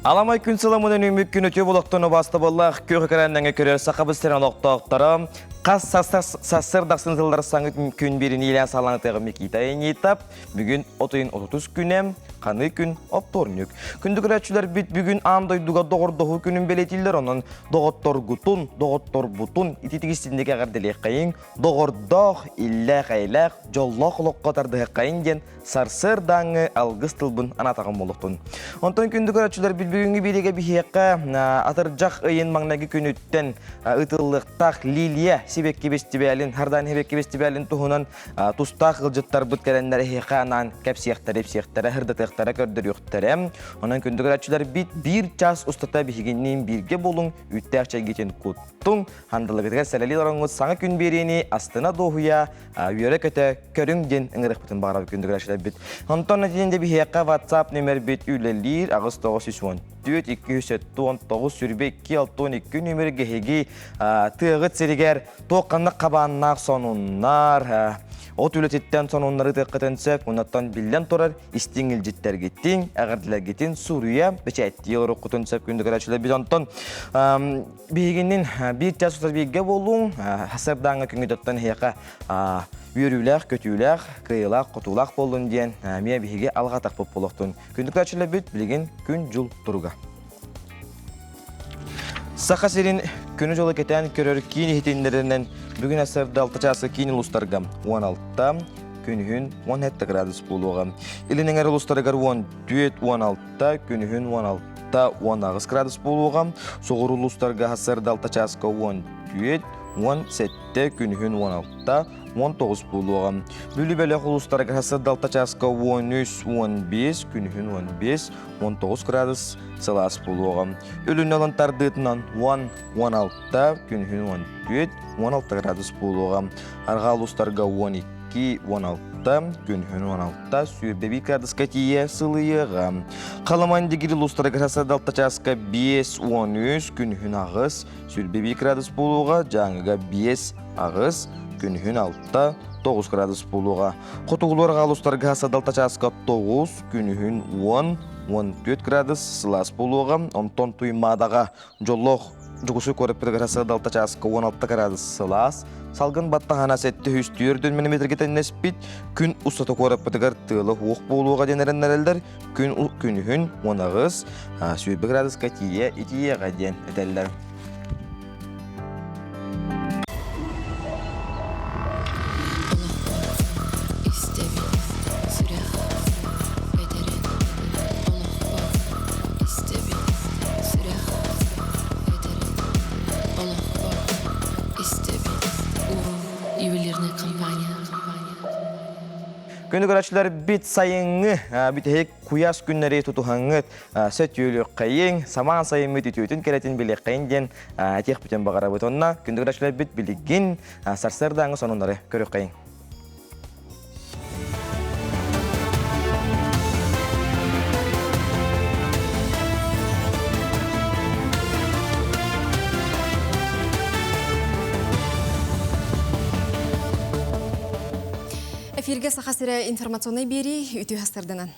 Аламай күн сыламының үмік күн өте болықтыны басты болақ көрі кәрәннәңе көрер сақабыстерін оқтақтарым. Қас сасырдақсын жылдар саңы күн берін елен салаңытығы мекитайын етап, бүгін 30 күнем, қаны күн опторнюк. Күнді күрәтшілер біт бүгін андойдуға доғырдығы күнін белетілдер, оның доғыттор ғутун, доғыттор бұтун, итетігістіндегі ғарделек қайын, доғырдақ, илләқ, айләқ, жоллақ ұлыққатарды қайын ген, сарсыр даңы алғыз тылбын анатағын болықтын. Онтан күнді күрәтшілер біт бүгінгі береге бихеққа атыржақ øйін маңнағы күн өттен ұтылықтақ лилия себекке бестібәлін, хардан хебекке бестібәлін тұхынан тұстақ ғылжыттар бұт кәрәндері хеқанан кәпсияқтары, епсияқтары, хырдатықтары көрдір өқтері. Онан күнді күрәтшілер бит бір час ұстата бігеннен бірге болың үтті ақчай кетен көттің. Хандылығытығар сәләлі ораңыз саңы күн берені астына доғуя үйері көті көріңден ұңырық бұтын бағырабы күнді күрәтшілер бит. Онтан нәтижінде бігеққа WhatsApp нөмір бет үйлелер ағыз 9-2-19 сүрбек 2-6-12 нөмірі гехеги тығыт серігер тоққанны қабаннақ сонуннар от үлететтен сонуннары тыққытын сөп, онаттан білден тұрар істеңіл жеттер кеттің, әғірділер кеттің Сурия бәчі әтті елір оқытын сөп күнді көрәтшілер біз онтан бейгеннен бір час ұстар бейге болуң хасырдаңы күнгі доттан хеқа үйіріләқ, көтіләқ, қиылақ, құтылақ болуын дейін мия бейге алға тақпып болуқтың. Күнді көрәтшілер бүт білген күн жыл тұруға. Сақа серин күні жолы кетен көрір кейін хетендерінен бүгін әсірді 6 часы кейін ұлыстарға 16 күнігін 17 градус болуға. Илінің әрі ұлыстарығар 14-16 күнігін 16-19 градус болуға. Соғыр ұлыстарға әсірді 6 часыға 14-17 күнігін 16-19 болуға. Бүлі бәлі ұлыстарға әсірді 6 часыға 13-15 күнігін 15-19 градус сылас болуға. Өлін алантардытынан 10-16 күнігін 14-16 градус болуға. Арға ұлыстарға 12-16 күнігін 16 сүйірбе градус кәтие сылыйыға. Қаламан дегірі ұлыстарға әсірді 6 часыға 5-13 күнігін ағыз сүйірбе градус болуға. Жаңыға 5 ағыз күнігін 6-9 градус болуға. Құтығыларға ұлыстарға әсірді 6 часыға 9 күнігін 10-14 градус сылас болуға. Онтон туймадаға жоллоқ жүгісі көріп біргір әсірді 6 часыға 16 градус сылас. Салғын баттағана сәтті хүстүйер дөмені метргетен нәспет күн ұстаты көріп біргір тылы оқ болуға денерін әрелдер күнігін 10-ағыз сүйбі градус кәтие етиеға ден әдәлдер. Күнді көрәтшілер бит сайыңы, бит әйек құяс күннері тұтуғаңыт, сөт үйілі қайың, саман сайын мүті түйетін кәретін білек қайын ден әтек бүтен бағара бұтонына. Күнді көрәтшілер бит білігін сарсырдаңы сонындары көрі қайың. Эфирге сақасыры информационный бері үті хастырдынан.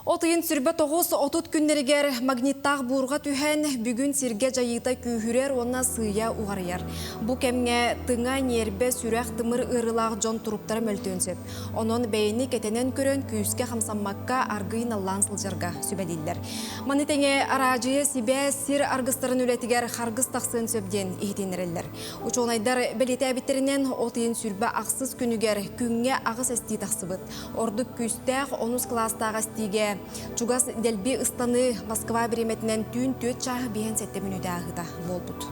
Отыйын сүрбе 9-30 күннерігер магниттақ бұрға түхән бүгін сирге жайыта күйірер, онна сыя уғарыяр. Бұ кәмге тыңа нербе сүрәқ тымыр ұрылақ жон тұруптары мөлтөнсеп. Оның бәйіні кетенен көрін күйіске қамсаммаққа арғын аллан сылжарға сөбәлелер. Манетеңе арajıya сибе сир арғыстарын өлетігер қарғыз тақсын сөбден ехтенерелер. Учонайдар бәлеті әбіттерінен отыйын сүрбе ақсыз күнігер күнге ағыз әсті тақсыбыт. Ордық күйістәқ 10 кластағы әстіге Чугас дәлбе ыстаны Москва береметінен түйін төт чағы бейін сәтті мүнуді ағыда болбуд.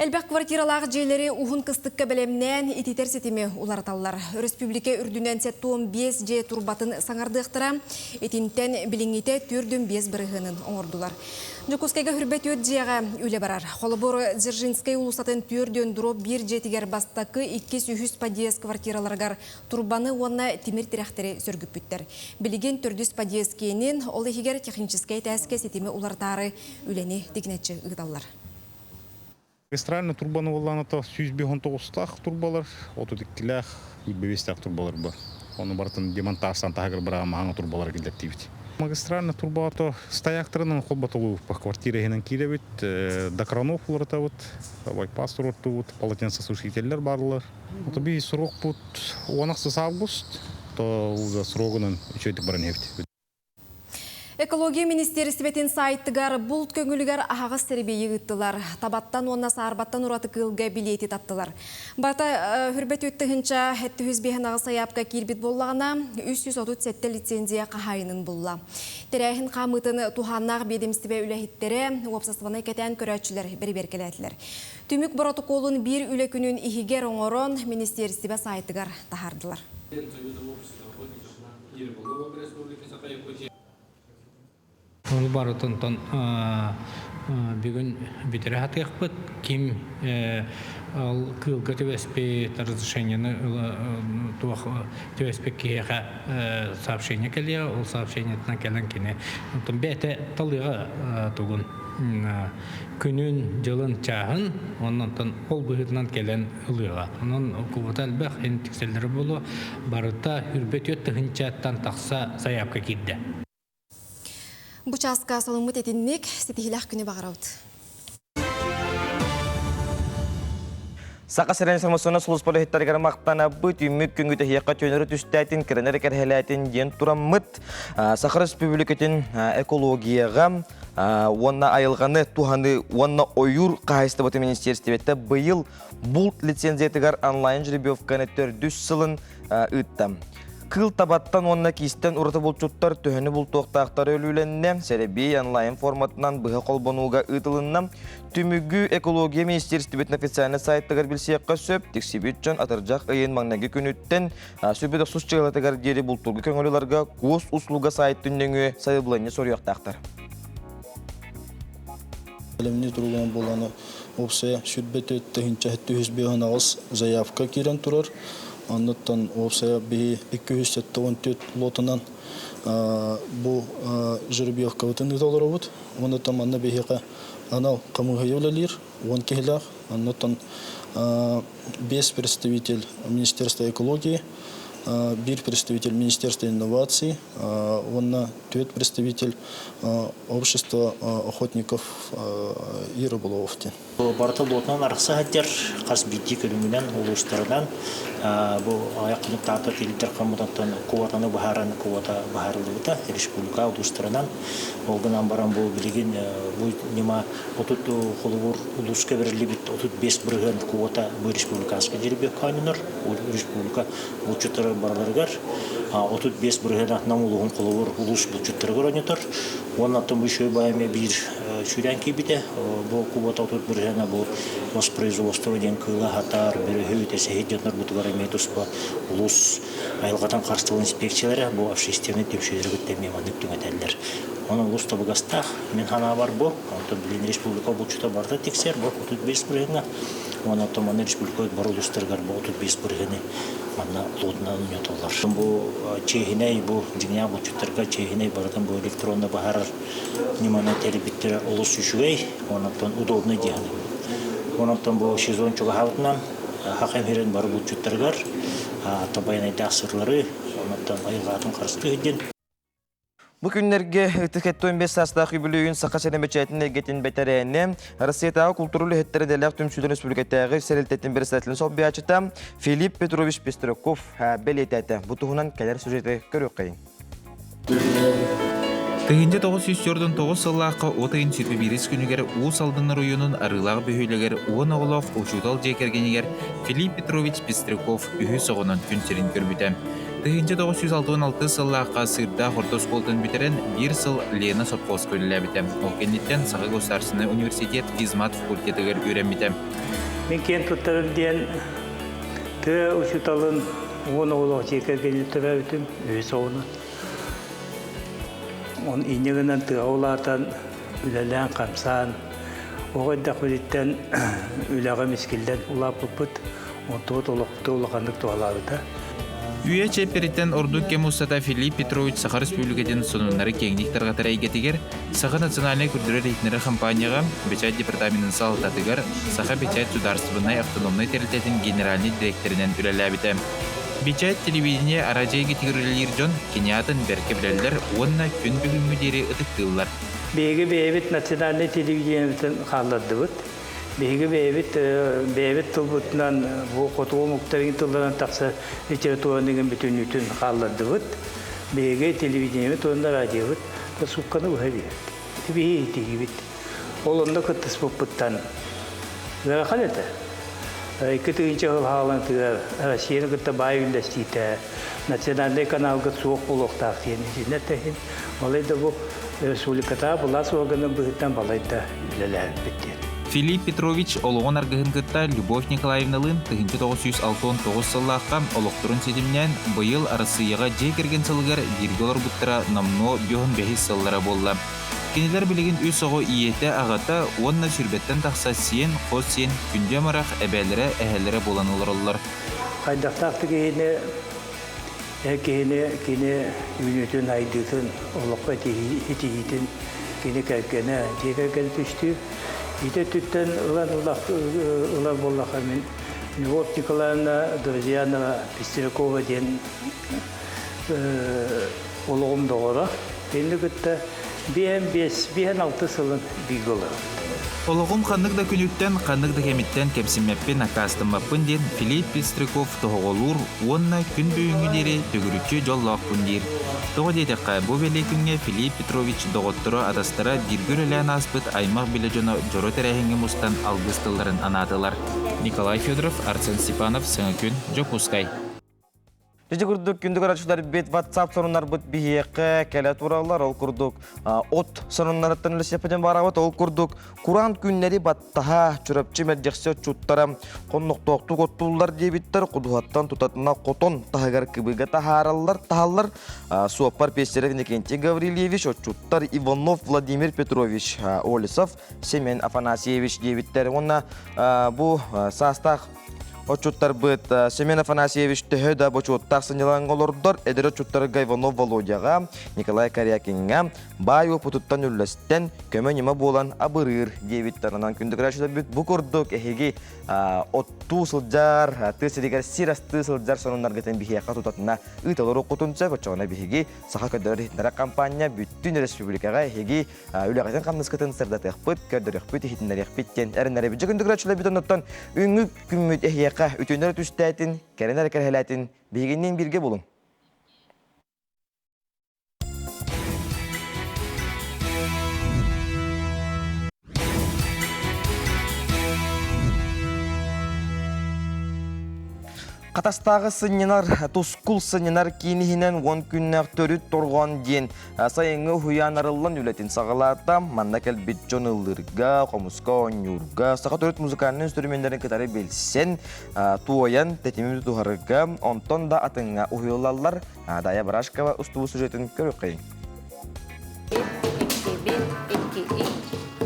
Әлбәк квартиралағы жейлері ұғын қыстыққа бәлемнен итетер сетеме уларталар. Республика үрдінен сәттуын 5 же турбатын саңардықтыра, етінтен біліңіте түрдің 5 бірігінің оңырдылар. Жокускайга хүрбет өт жияға үлі барар. Холобор Дзержинскай улусатын түрден дұрып 1 жетігер бастақы 2 сүйіс подъезд квартираларғар турбаны онна темір тірәқтері сөргіп бүттер. Білеген түрдіс подъезд кейінен ол егер техническай тәске сетеме улартары үлені тегінетші ұғдалар. Магистральный турбаны олланыта 119 турбалар, 32 и 5 турбалар бар. Оны бартын демонтаждан тағыр бір маңы турбалар келдеттейбіт. Магистральный турбато стояктырынан холбатылу по квартирахинен киребит, до кранов улартабыт, байпас туртубут, полотенцесушителлер барлар. Это би срок пут 11 август, то уже срогынан учетик баран хефти. Экология министерстветін сайттығар бұлт көңілігер ағағыз сәрбейі ғыттылар. Табаттан онна сарбаттан ұраты кылға билеті таттылар. Бата хүрбет өттігінші әтті хүзбейін ағыз саяпқа кирбет боллағына 337 лицензия қағайының болла. Тәрәйін қамытын туханнақ бедемстібе үләхеттері опсасываны кәтән көрәтшілер бір-беркеләтілер. Түмік протоколын бір үлі күнін ихигер оңырын министерстве сайттығар тахардылар. Ол барытын бүгін бітірі хатықпыт, кем кылға төбеспе разрешениені төбеспе кейеға сообщение келе, ол сообщениетіна келен кене. Бәті талыға тұғын күнін жылын чағын, оннан ол бұғытынан келен ұлыға. Онын құбыта әлбәқ ән тікселері болу, барыта үрбет өттіғін чаттан тақса саяпқа кедді. Бұчасқа солымыт етіннік, сетихилақ күні бағырауд. Сақа сәрен информационы сұлыс болы хеттарығар мақтана бұт, үмік күнгіті хияққа төнірі түстәтін, кірінері кәрхеләтін ден тұрамыт. Сақыр республикатын экологияға онна айылғаны туханы онна ойыр қағайсты бұты министерстветті бұйыл бұлт лицензиятығар онлайн жеребевканы 400 сылын үттім. Кыл табаттан онна кистен ураты бұлчуттар төхіні бұлтуқтақтар өліленне, сәребей онлайн форматынан бұғы қолбануға ұтылынна, түмігі экология министерстветінің официальный сайттығар білсеққа сөп, тексибетчен атыржақ ұйын маңнағы күніттен, сөбеді сұс чығылатығар дері бұлтулғы көңілілерге көз ұслуға сайттүндеңі сайылбылайны сорияқтақтар. Әлеміне тұрылған боланы опсая сүрбет өтті хинча хетті хүзбеғын ағыз заявка керен тұрар. Аннаттан опсая бі 274 лотынан бұл жеребевка өтін ұталыр өт. Оннаттан манна бейхеға анал қамыға еулелер, 10 кехілақ. Аннаттан 5 представитель Министерства экологии, 1 представитель Министерства инноваций, онна 2 представитель общества охотников и рыболовов. Барты лотынан арқса хаттер қас бейті көлімінен олуыстарынан бұл аяқынық тағыта келіктер қамыдантан куатаны бағараны куата бағарылығыта республика олуыстарынан олғынан баран бұл білеген бұл нема отут қолығыр олуысқа берілі біт 35 бірген куата бұл республикасқа жеребе қайныныр ол республика бұлчыттары барларығар 35 бірген атынан олығын қолығыр олуыс бұлчыттарығыр ойнетір оның атын бұл шөй байыме бір шүрен кейбіде бұл куата 31 бұл воспроизводство ден кыла хатар береги өтесе хедетнер бутугар метус по улус айылгатан карштыл инспекциялары бұл общественный темшелер көттеме мандык түңетелер. Оның улус табыгастах мен хана бар бұл, онда билин республика булчута барда тексер бұл 35 біргені. Оны томаны республика бар улустаргар бұл 35 біргені манна лотынан үнетолар. Бұл чехиней бұл динья булчуттарга чехиней бардан бұл электронны бахарар немана телебиттері улус үшугей, ондан удобный дегені. Ондан бұл сезон чуга хавытынан хақым херен бар булчуттаргар табайнай дақсырлары, ондан айылғатын қарысты еден. Бұл күнлерге үтікетті 15 састағы үбілігін сақа сәнемечетіне гетін бәтәрәйіне Россиятағы культурулы хеттері дәләқ түмшудің республикаттағы сәрелтеттің бір сәтілін сол бәчіта Филипп Петрович Пестряков бәлетәті. Бұтығынан кәлер сюжеті көріп қайын. Тыгынча 949 сыллаққа отайын сүрбеберес күнігер уыз алдыңыр ойының арылағы бөхейлігер уын оғылақ ұшудал жекергенегер Филипп Петрович Пестряков үйі соғынан күнсерін көрбіті. Тыгынча 966 сыллаққа сырда хордос болдың бітерен бір сыл Лена Сопқос көлілі біті. Ол кенеттен Сағы Государственный университет физмат факультетігер өрен біті. Мен кен тұттарым ден ты ұшуталын уын оғылақ жекергені түбә өтім үйі соғынан. Он инегенен тыгаулатан үлелен қамсан, оғайда құлеттен үләға мескелден ұлап бұппыт, он тұғыт олықпыты олықандық туалабыда. Үйе чеппереттен ордук кемустата Филипп Петрович Саха Республикаден сонунлары кеңдіктер қатар әйгетігер Саха национальный күрдірі рейтінері компанияға бюджет департаментін салытатығар Саха бюджет сударствынай автономный терилтетін генеральный директоринен үлелі әбіті. Бичайт телевидение аражайги тигрелер жон кинятын берке билелер онна күн бүгүнгү дери ытыктылар. Беги бейбит национальный телевидениятын халладыбыт. Беги бейбит тылбытынан бу котуол муктарыгын тылдан такса литератураның бүтүнүтүн халладыбыт. Беги телевидение тонда радиобыт. Сукканы бухаби. Беги тигибит. Олонда кыттыс буппыттан. Зарахан это. Кытыгынча халан тыгар Россияны кытта бай үндәстите. Национальный каналга суок булоктак тиен. Нәтәһин. Алайда бу республиката булас органы быһыттан балайда үлеләр битте. Филипп Петрович олоғын аргыһын кытта Любовь Николаевналын 1969 сыллаққа олықтырын седімнен бұйыл арысыяға жей керген сылығар бирголар бұттыра намно бүйін бәхіз сыллара болла. Кенелер білеген үй соғы иеті ағата онна сүрбеттен тақса сиен, қос сиен күнде марақ әбәлері әхәлері боланылар олар. Қайдақтақты кені үйнетін айдытын, олыққа тегейтін кені кәргені тегерген түшті. Ите түттен ұлар боллаға мен Любовь Николаевна Друзьянова Пестерякова ден олығым доғыра. Енді күтті бейен 6 сылын бейгілі. Олығым қандық күнүттен, қандық кемиттен кепсіммеппен акастымаппын ден Филипп Пестряков тоғылур, онна күн бүйінгілері төгірүтчі жоллақ күндер. Тоғы детеққа бұл велей күнге Филипп Петрович доғыттыры адастыра диргүр әлән аспыт аймақ білежіні жоры тәрәхінге мұстан алғыстыларын анатылар. Николай Федоров, Арсен Степанов, Сыңы күн, Жопускай. Жеже күрдік күндік арашылар бет WhatsApp сонынар бұд бейеқі кәлі туралар, ол күрдік от сонынларыттан үлесепеден барабыд, ол күрдік Құран күннері баттаға чүрапчы мәржексе чуттара қоннық-тоқты қоттулар дебіттер, құдуғаттан тұтатына қотон тағығар кібігі тағалар, суаппар пестерев Никентий Гаврилевич, отчуттар Иванов Владимир Петрович Олесов, Семен Афанасьевич дебіттер. Онна бұл састақ Отчуттар быт Семен Афанасьевич төһөдә бочуттар сынылан олордор, эдер отчуттар Иванов Володяга, Николай Карякинга, бай опуттан үлләстен көмөнеме болан абырыр дебиттарынан күндүгрәшүдә бит бу курдук эһиги отту сылжар, тысыригер сирасты сылжар сонуннар гетен бихияка тутатына ыталар окутунча бочона бихиги саха көдөрү компания бүттүн республикага эһиги үләгәтен камныскытын сырдатык бит көдөрүк бит хитнәрек биттен эрнәре бит күндүгрәшүдә бит оннан үңү күммүт эһияка үтүнөр түстәтин, кәренер кәрһәләтин бигеннен бирге булун. Қатастағы сынненар, тускул сынненар кейінігінен 10 күннәк төріт торған ден сайыңы хуянарылын үлетін сағалата манна кәлбет жон ылырға, қомысқа, онюрға, саға төріт музыканның инструменттерін кітары белсен туоян тәтемімді туғарыға, онтон да атыңа ұйылалар Дая Барашкова ұстуы сюжетін көріп қайын.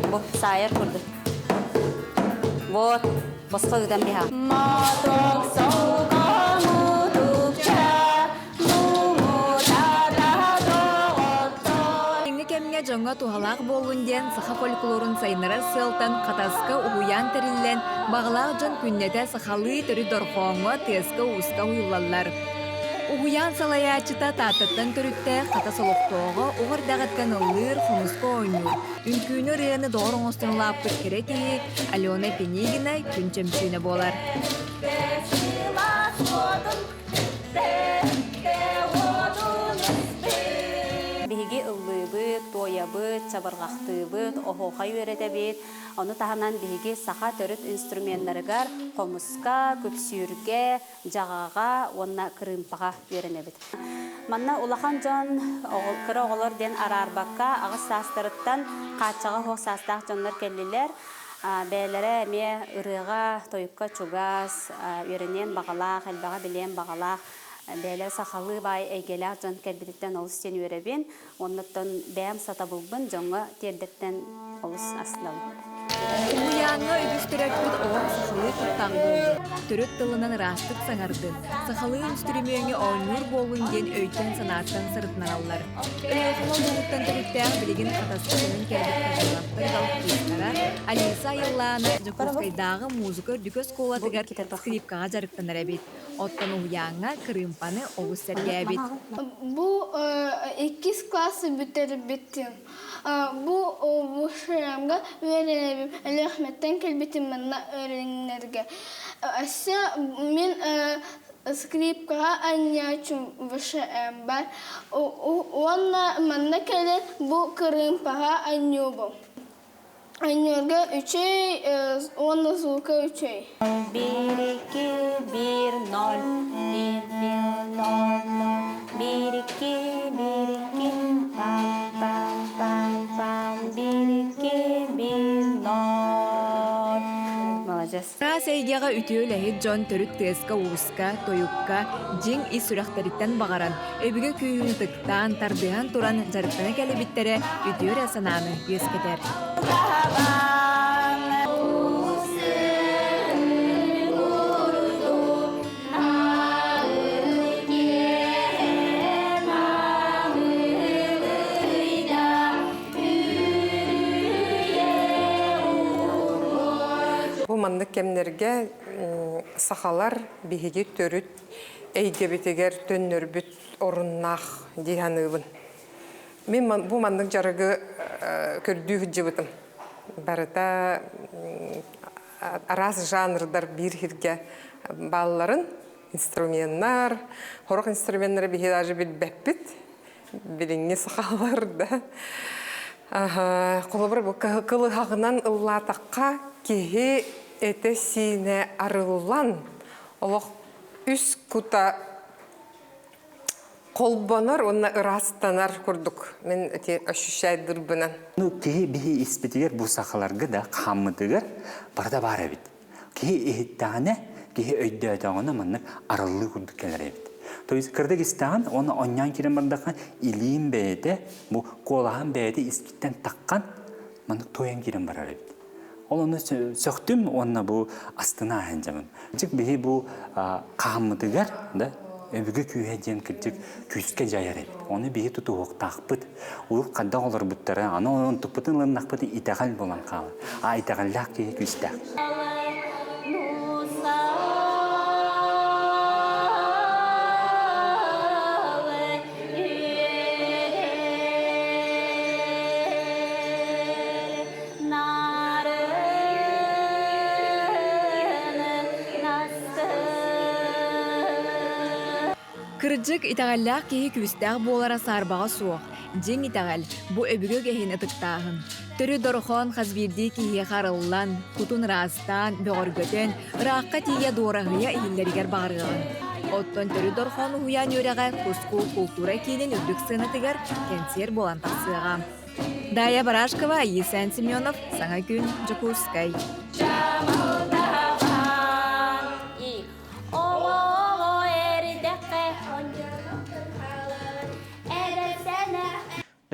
Бұл сайыр күрді. Вот, босқа үден біға. Жаңа туғалақ болуынден саха фольклорын сайнара сылтан қатасқа уян тәріллен бағылақ жан күннеті сахалы түрі дорхоңы тескі ұсқа ұйылалар. Уян салаячыта татыттан түрітті қата солықтоғы оғыр дағатқан ұлыр құнысқа ойнур. Үнкүйіні рыяны доғырын остынлап күткереті Алена Пенегина күн чемшіне болар. Биһиги ыллыбыт, тоябыт, чабыргактыбыт, охохай өретебит. Оны таханан биһиги саха төрөт инструменттарыгар комуска, көпсүрге, жагага, онна кырымпага беренебит. Манна улахан жон кыры оголор ден арарбакка агыс састырыттан качага хох састак жоннор келлилер. Бәләре ме ырыга, тоюкка чугас, өренен багалак, элбага билен багалак. Бәләр сахалы бай әйгеләр жон кәлбиттен олыс сен өребен, оннаттан бәм сатабылбын жоңга тердеттен олыс асылау. Уяңы үгістірәкпіт оғыр сахалы тұттан болды. Түріт тылынан растық саңардын. Сахалы үнстірімеуіне ойнур болуын ден өйтен санаттан сырытынан алылар. Өйеқымы бұлықтан түріттәң білеген қатасқылының кәлбіт қажылаптар ғалып кейістара Алиса Айылланы Жокускайдағы музыка дүкөс колатыгар скрипкаға жарықтанар әбет. Оттан уяңа кырымпаны оғыз сәрге әбет. Бұл 2 классы бүтер біттім. Бұл шырамға өйренебім. Әлі Ахметтен келбетім манна өйренерге. Әсі мен скрипкаға айнячым выше бар. Онна манна келер бұл кырымпаға айнюбым. Айнерге 3, онна звука 3. 1, 2, 1, 0, 1, 1, 0, 1, 2, 1, 2, pam, pam, pam, pam, 1, 2, 1, 0. Молодец. Сейгеға үтеуләйі Джон төрік тезка уыска, тойукка, жин ис сүрәқтарыттан бағаран, өбігі күйін тықтан, тардыған туран жарықтана кәлі біттері үтеур асананы ескетер. Бұл мандық кемнерге сақалар бігеге төріт, әйге бітегер төннөр бүт орыннақ дейханығын. Мен бұл мандық жарығы көрді хүджі Барыта арас жанрдар бір хирге балларын, инструменттар, хорық инструменттары бігі даже білбәппіт, біліңе сақалар да. Қолыбыр бұл қылы хағынан ұллатаққа кеге әті сине арылан, олық үс күта қолбанар, онна ырастанар көрдік. Мен өте ощущайдыр бұнан. Кеге бігі іспетігер бұл сақаларға да қамыдығыр барда бар әбет. Кеге ехеттағаны, кеге өйді өтағына мұнық арылы көрдік кәлер әбет. То есть кірдік істаған, оны оннан керен бардаққан илейін бәйді, бұл қолаған бәйді іспеттен таққан, мұнық тойын керен бар әбет. Ол оны сөқтім, оны бұл астына әнжамын. Чық бігі бұл қамыдығыр, өбігі күйеден кірдік күйіске жайар еді. Оны бігі тұты оқтақпыд. Ол қадда олар бұттары, аны оның тұппытын лыннақпыды итағал болан қалы. Итағаллақ кейі күйістәқ. Кырджык итағаллақ кейі күстәқ болара сарбаға суық. Жен итағал, бұ өбігі кәхін ұтықтағын. Түрі дорхон қазберді кейі қарылан, құтын растан, бөғіргөтен, раққа тие дорағыя иілдерігер бағырғын. Оттон түрі дорхон ұян өреға құсқу культура кейінен өбдік сынатығар кәнсер болан тақсыға. Дая Барашкова, Есен Семенов, Саңа күн, Жокускай.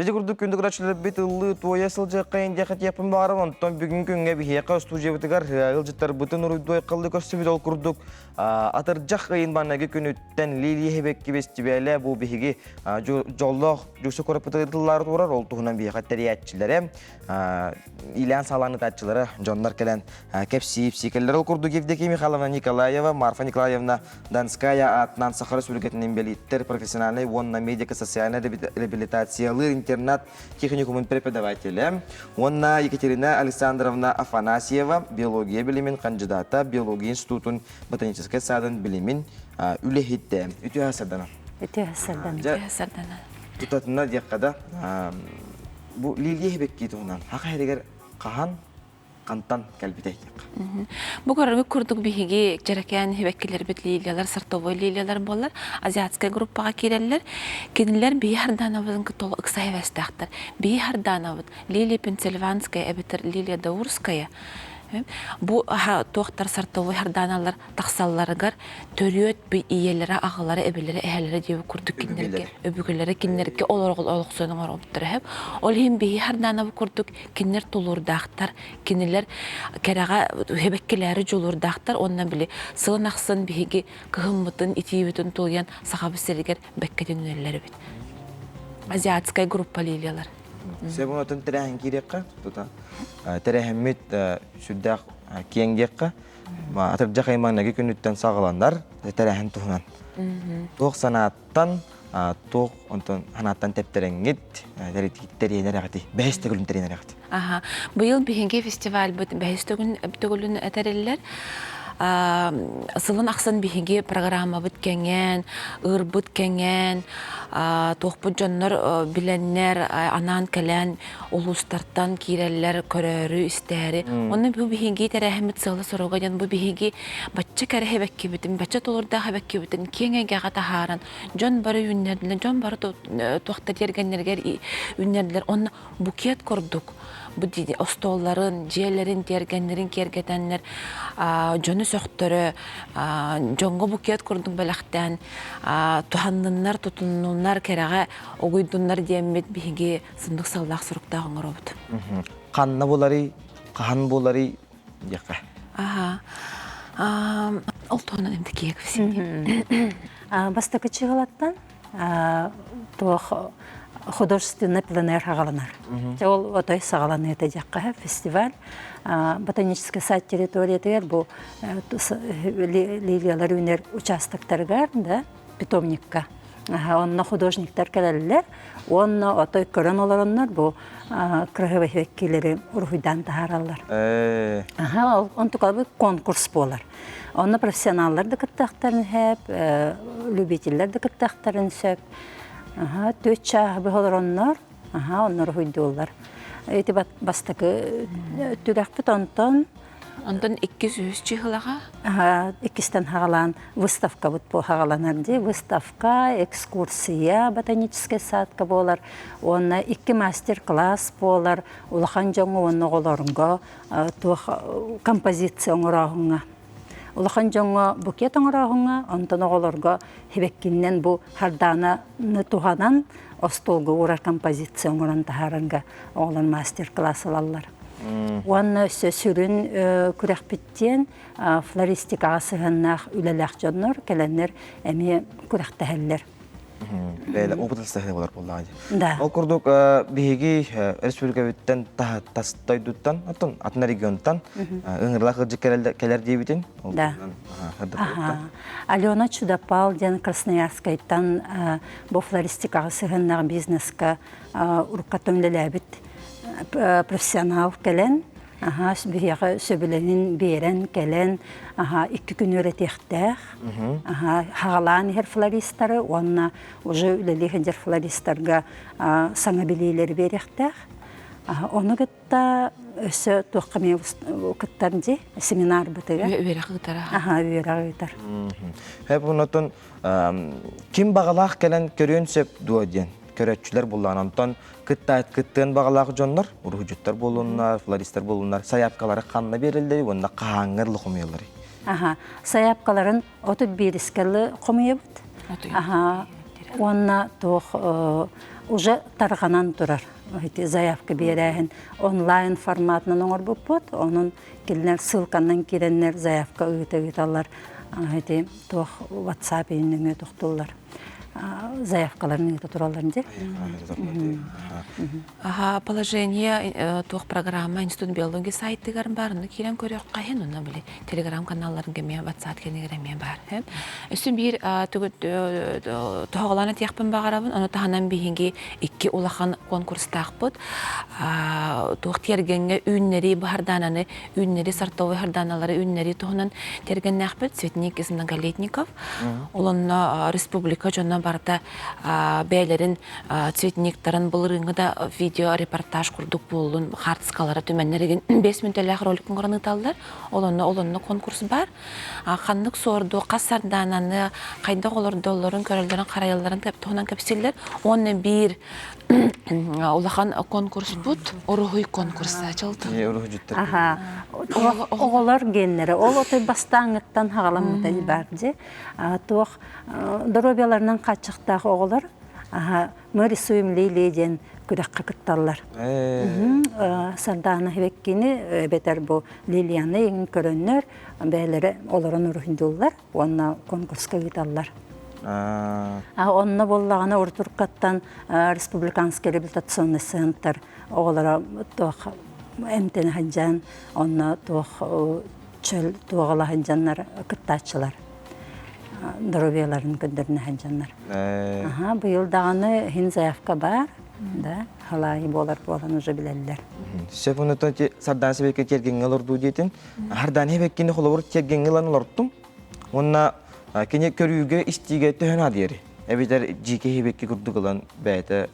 Жеже күрдік күндік рачылы бет ұлы туая сылжы қайын дияқат япын бағарым, онтон бүгін күнге бігеқа студия бітігар ұлжыттар бұтын ұрыдуай қалды көрсімет ол күрдік. Атыр жақ қайын банаға күніттен Лилия Хебекке бестібәлі бұл бігеге жоллық жүксі көріп бұтығылары тұрар, ол тұғынан бігеқа тәриятчілері, Илян Саланы тәтчілері, жонлар кәлін кәпсиіп секелер ол күрдік Евдокия Михайловна Николаева, Марфа Николаевна Донская атынан Сахар Республикатының белиттер профессиональный вонна медико-социальная реабилитациялы интернат техникумын преподавателя. Онна Екатерина Александровна Афанасьева, биология билимин кандидата, биология институтын ботанический садын билимин үлехитте. Үтü hasardana. Үтü hasardana. Tutatına diyakada bu Lilya Hibekki tuğunan. Haqa herigер qahan qantan kalbitey. Bu görüngü kurduk bihigi jereкен hibekkiler bit lilyalar, sırtovoy lilyalar bollar. Азиатская группаға келелер. Kendiler bir hardanavın tolu ıksa hevestaqtar. Bir hardanavın Lilya Pensilvanskaya, ebiter Lilya Daurskaya. Bu toqtar sırtovoy hardanalar taqsallarıgar törüyöt bir iyelere, ağaları, ebeleri, ehelere diye kurduk kinlerge. Öbügülere kinlerge olorgul oluqsönün oruptur hep. Ol hem bir hardanavı kurduk kinler tolurdaqtar. Kinler kerağa hebekkileri jolurdaqtar. Ondan bile sığın aqsın bihigi kıhımmıtın, itiyibitün tolyan sahabı seriger bekkeden ünelleri bit. Азиатская группа лилиялар. Себон отын тәрәһен кирекка, тута. Тәрәһеммит сүддәк киенгекка. Атыржа каймагынаги күнүттен сагаландар тәрәһен туһунан. Тух санаттан тух онтон ханаттан тептереңит теренерәгати. Бәһис төгүлүн теренерәгати. Аха. Быйыл биһинге фестиваль бәһис төгүлүн әтәрелләр. Сылын ақсан биһиги программа бүткенген, ыр бүткенген, тоқпы жоннор биленнер, анан кәлән, улустартан киреллер, көрөрү, истәри. Оны бу биһиги тәрәхімет сылы соруға жан бу биһиги бачча кәрі хәбәкке бүтін, бачча толырда хәбәкке бүтін, кеңеге ғатахаран, жон бары үннерділер, жон бары тоқта тергенлергер үннерділер. Оны букет көрдік. Бу диди остолларын, жиелерин, тергенлерин кергетенлер, жону сөқтөрі, жонго букет көрдік бәліқтен, туханнынлар, тутуннылар кереға оғыйдынлар деймет бігі сындық саллақ сұрықта ғыңыр обыд. Қанна болары, қахан болары, яққа? Ол тоғынан әмді киек өсімде. Бастықы чығылаттан, тоқ художественный пленэр хагаланар. Ол отой сагаланы это жаққа фестиваль. Ботанический сад территория тегер бу лилиялар үнер участоктаргар, да, питомникка. Онна художниктар келелер, онна отой көрөн олороннар бу крахыва хевеккилери урхуйдан тахаралар. Он tukabı конкурс болар. Онна профессионаллар да кыттактарын хеп, любительлер да кыттактарын сөп. Төт чағы бұғылыроннар, оннар хүйдуылар. Эти бастықы түгәкпіт онтон. Онтон 200 чығылаға? 200-тен хағалан выставка бұд бұл хағаланарды. Выставка, экскурсия, ботанический садка болар. Онна 2 мастер-класс болар. Улахан жоңы онны оларынға композиция оңырағыңа. Улахан жоңы букет оңырағыңа, онтан оғыларға хебеккиннен бұ харданы туханан остолғы урар композиция оңыран тахарынға оғылан мастер-класс алалар. Оны сүрін күрек біттен флористика асығыннақ үлеләқ жонлар, кәләнлер әме күрек тәхәллер. Бәйлі опытылыстағы болар болды ағады. Да. Ол күрдік бігі республика бүттен тастайдуттан, атын регионтан ұңырлақ ғыржы кәлер дейбітін? Да. Алена Чудопал ден Красноярскайттан бұл флористика асығыннақ бизнесқа ұрыққа төмлеләбіт профессионал кәлен. Бүйеғі сөбіленін берен, кәлен, 2 күн өретектәқ. Хағалан ер флористары, онына уже үлелеген жер флористарға саңа білейлер беректәқ. Оны күтті өсі тоққаме күттарынде семинар бұтыға. Үйері қығытар. Үйері қығытар. Хәп ұнатын, кім бағалақ кәлен көрен сөп дуа ден? Көрәтчілер болуан, антон кыттын бағалағы жонлар, ұрғыжыттар болуынлар, флористар болуынлар, саяпкалары қанына берілді, онына қағаңырлы құмиялары. Саяпкаларын отып беріскелі құмия бұд. Онына тоқ уже тарғанан тұрар. Заявка берәйін онлайн форматынан оңыр бұд бұд, оның келінер сылқаннан керенлер заявка ұйты-ұйталар. Тоқ WhatsApp үйініңе тоқтылар. Заявкаларын это тураларында. Положение тух программа Институт биологии сайттыгарын барыны кирен көрөк кайын уна биле Telegram каналларын кеме WhatsApp кенегереме бар. Өсү бир тоголаны тияқпын багарабын, аны таханан бихинги 2 улахан конкурс тақпыт. Тух тергенге үннери баардананы, үннери сортовый харданалары, үннери тухунан тергеннақпыт Цветник из Многолетников. Олонна республика жонна барда бәйлерин цветниктарын булырыңыда видео репортаж курдук болун хартскалары төмөннерген 5 мүнтөлөк роликтин кырыныталдар. Олонно конкурс бар. Ханнык сорду касардананы кайда колордолорун көрөлдөрүн караялларын тоонан кепсиллер. Оны бир улахан конкурс бут, орухуй конкурс ачылды. Оголор геннери, ол отой бастаңыттан хагаламыта барды. Тоқ дробияларынан качықтағы оголор, мы рисуем лилияден күрәккә кытталлар. Сарданы хебеккини бетер бу лилияны еңін көрөннөр, бәйлері оларын урхиндуллар, онна конкурска кыталлар. Онна боллағана Уртуркаттан Республиканский реабилитационный центр оғылара тоқ эмтен хаджан, онна тоқ чөл тоғала хаджаннар кыттачылар. Дробияларын көндеріне хаджаннар. Бұйыл дағаны хин заявка бар, халайы болар болан уже білелілер. Сеп онытын сардан себекке тергенге олырду дейтін. Хардан хебеккені қолауыр тергенге лан олырттым. Онна кене көрүүгө истиге төхөн адери. Эбитер жике хебекке күрдүк алан бәйті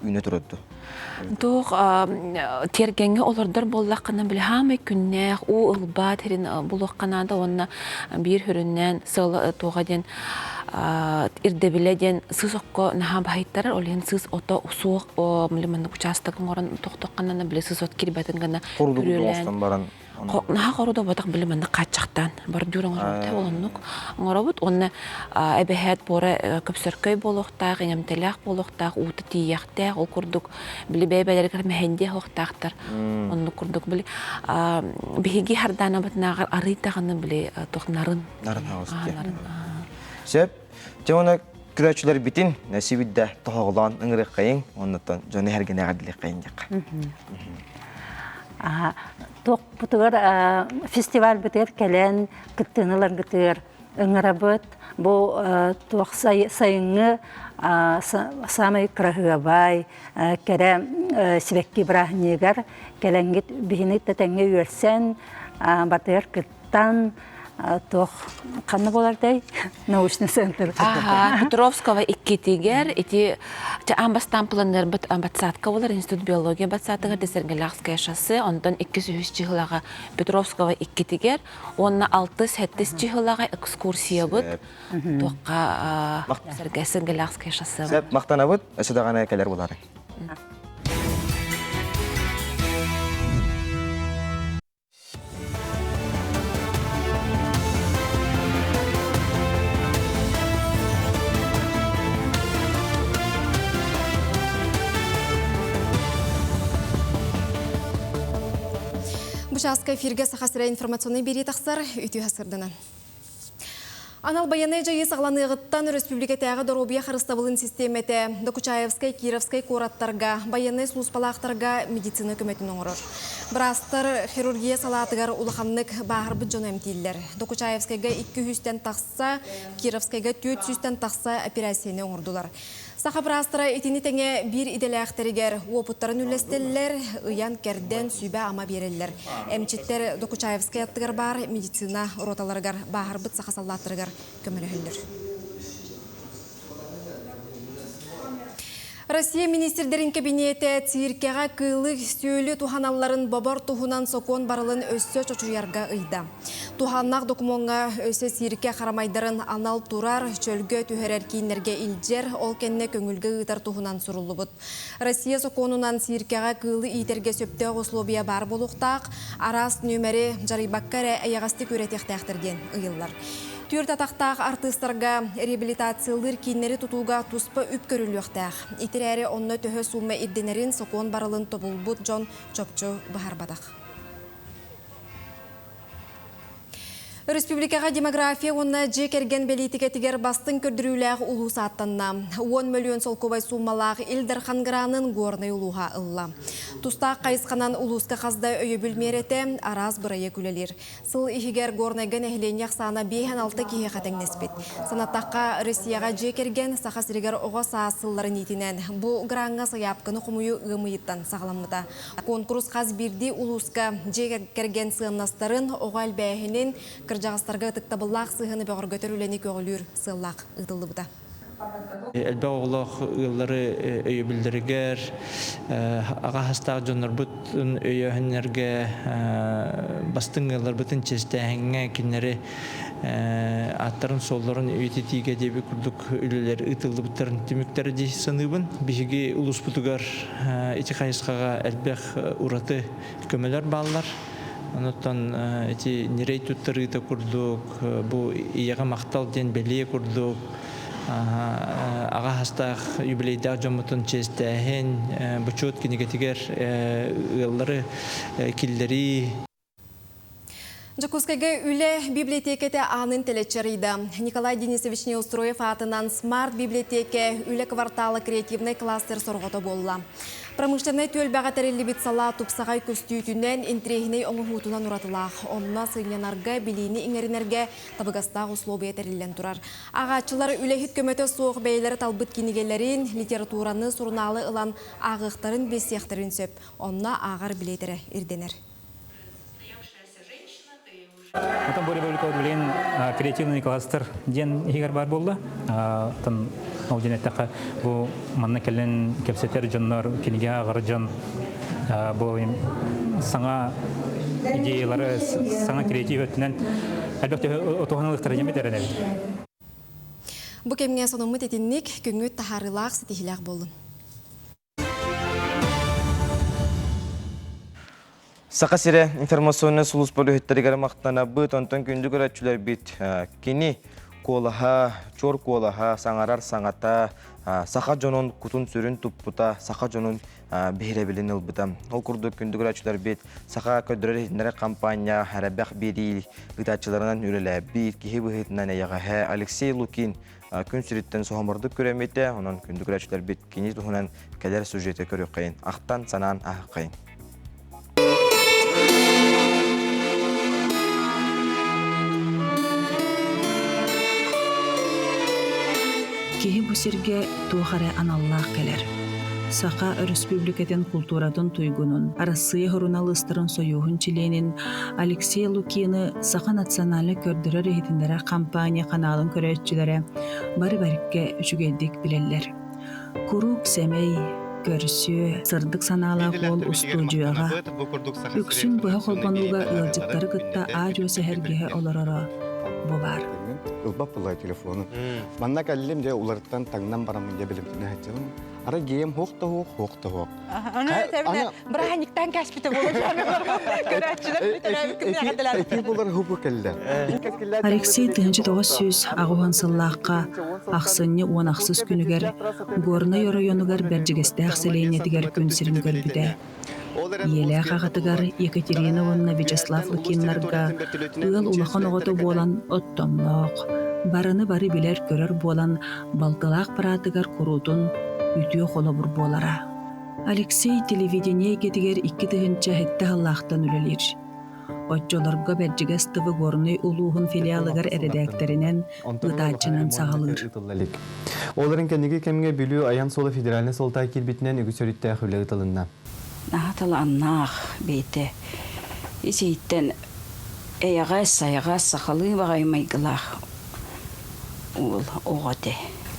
үйне тұрыдды. Тух тергенге олордар боллаққана біле хамы күннәқ, у ылба терин бұлыққанада онна бір хүріннен сыл туғаден ирдебиледен сыз оққа наха бахиттарар, олен сыз ото суық мүлімінді участығын орын тоқтыққанана біле сыз от кербетін ғана үрелен. Наха қоруда батақ білімінді қатшақтан бар дүрін ғырбыты олыннық. Ғырбыт, оны әбәхәт бұры көпсіркөй болуқтақ, енемтеләқ болуқтақ, уты тияқтақ, ол күрдік білі бәйбәлерігер мәхенде оқтақтар. Оны күрдік білі. Бігеге хардана бұтынағар арытағыны білі тоқнарын. Нарын ағыз. Сеп, жоны күрәтшілер бітін, нәсібідді тоғылан ұңырық қайын, оныттан жоны әргене ғаділік қайын деқ. Тоқ бұтығыр фестиваль бұтығыр кәлен күттіңілер күттігір ұңырабыт. Бұл тоқ сайыңы самай қырағыға бай, кәрі сібекке бірағынегер кәленгет бігіні тәтәңе өрсен батығыр күттан тоқ қаны болардай научный центр. Петровского иккетигер, эти амбастан планер батсатка болар, институт биология батсатыгар, Десергелякская шоссе, ондан 200 чихылага Петровского иккетигер, онна 6-7 чихылага экскурсия бұд, тоққа Десергелякская шоссе. Сәп, мақтана бұд, әсідағаны әкелер болары. Бұшасқа эфирге сақасыра информационный бері тақсар үті ғасырдынан. Анал баяны жайы сағланығыттан республика тәғі доробия қарыстабылын системеті Докучаевскай, Кировскай қораттарға, баяны слуспалақтарға медицина көметін оңырыр. Бірастыр хирургия салатығар ұлықанлық бағыр бұд жон әмтейлер. Докучаевскайға 200-тен тақса, Кировскайға 400-тен тақса операцияны оңырдылар. Сақа бірастыра етіні тәңе бір иделәқтірігер опыттарын үлестелілер, ұян кәрден сүйбә ама берелілер. Әмчеттер Докучаевскай аттығар бар медицина роталарығар бағыр бұд сақа саллаттырығар көмілігілдір. Россия министрдерин кабинеті циркеға кылы сөйлі туханаларын бабар тухунан сокон барылын өссө чочуярга ыйда. Туханнақ докумонға өссө цирке қарамайдарын анал турар чөлгө түхерер кейінерге илжер, ол кенне көңілгі ыйтар тухунан сурулы бұд. Россия соконунан циркеға кылы итерге сөпте ғослобия бар болуқтақ, арас нөмері жарибаккаре аяғасты көретектәқтірген ыйыллар. Түр татақтақ артыстарға реабилитациялыр кейінері тұтуға тұспа үп көрілуқтақ. Итірәрі онны төхі сумма ирденерін сокон барылын тобылбұт жон чөпчө бағарбадақ. Республикаға демография онна жекерген белитикетігер бастың көрдіруләғ ұлу саттанна. 10 миллион солковай суммалағы Илдар Хангыранын горны ұлуға ұлла. Туста қайысқанан ұлусқа қазда өйі бүлмереті араз бұрайы күлелер. Сыл ихигер горныгын әхленяқ саны 5-6 кейі қатың неспет. Санаттаққа Россияға жекерген сақасырегер оға саасылларын етінен. Бұл гранға саяпқыны құмыйы ғымыйыттан сағаламыда. Конкурс қаз бірді ұлусқа жекерген сығынастарын оға әлбәйінен Кыржағыстарға тұқтабыллақ сығыны бәғыр көтірулені көгілір сыллақ ұтылды бұда. Әлбә оғылық ұйылары өйі білдірігер, аға хастағы жонар бұтын өйі әнерге бастың ұйылар бұтын честі әңге кенері аттарын солларын өйті тиге дебі күрдік үлілер ұтылды бұттарын түміктері де сыныбын. Бігеге ұлыс бұтығар еті қайысқаға әлбәқ ұраты көмелер балылар. Онуттан эти нерей туттарыта курдук, бу ияга мактал ден белие курдук, ага хастах юбилейдах жомутун честехен, бучут кинегетигер ыллары киллери. Жакускайга үле библиотекете анын телечерейді. Николай Денисович Неустроев атынан смарт библиотеке үле кварталы креативный кластер сорғыты болла. Промышленный төлбәға тәрелі бит сала тупсағай көстүйітінен интрегіней оңығутынан ұратылақ. Онына сыйленарға білейіні иңерінерге табығастағы условия тәрелілен тұрар. Ағачылар үлехет көмөті соғы бәйлері талбыт кенегелерін, литератураны сұрналы ылан ағықтарын бесияқтарын сөп. Онына ағар білейтері ирденер. Потом Боря Бабельков креативный кластер ден егер бар болды. Тан аудиенеттақы бұл манна келен кепсетер жоннор кенеге ағыр жон бұл саңа идеялары, саңа креатив өттінен әлбәкте отуғанылықтары жеме дәрінер. Бұл кемге сонымы тетіннік күнгіт тахарылақ сетихілақ болын. Сақасыре информационный сулус полуһеттеригер мақтана быт онтон күндү көрәтчүләр бит кини колаха, чор колаха, саңарар саңата, сақа жонун кутун сүрүн туппута, сақа жонун бейребилин ылбыта. Ол курдук күндү көрәтчүләр бит сақа көдөрөр хитнере компания харабах бирил гытачыларынан үрелә бит кихи быһытынан яга Алексей Лукин күн сүриттен соһомордук көрәмете, онон күндү көрәтчүләр бит кини тухунан кадер сюжеты көрөк кайын. Ақтан санан кайын. Кеһи бу сирге туохара аналлаах келер. Сақа республикатын культуратын туйгунун, Россия хорунalыстырын союхун чиленин Алексей Лукины Сақа национальный көрдөрөр эхитиндere компания каналын көрөтчүлөрө бары-барикке үчүгелдик билеллер. Курук семей көрсү сырдык санаалаах ол устуужуага үксүн быһа холбанууга ылжыктары кытта аажо сехергеhe олороро болар. Ылбап булай телефону. Манна каллем де уларттан таңнан барамын де билимтине хатчым. Ара гейм хокта хок. Аны тәбне браханиктан каспите болот. Көрәтчиләр битәрәбекне Эти булар хубу келләр. Алексей 1900 агуан сыллааққа ақсынны уанақсыз күнігер горны районугар бәржігесті ақселейнетігер күн сирин көрбіде. Еле қағатыгар Екатериновна Вячеслав Лукиннарга ыл улахан оғыты болан оттомлоқ, барыны бары билер көрір болан балтылақ паратыгар құрудын үтіе қолабыр болара. Алексей телевидение кетігер 2 тыгынча хетті халлақтан үлелер. Отчоларга бәджігес тывы горны улуғын филиалыгар әредәктерінен ұтачынан сағалыр. Оларын кәнеге кәмге білу аян солы федеральны солтай келбетінен үгісөрітті әхілі ұтылынна. Нағатыл аннақ бейті. Есейттен әйағас сақалы бағаймайғылақ ол оғады.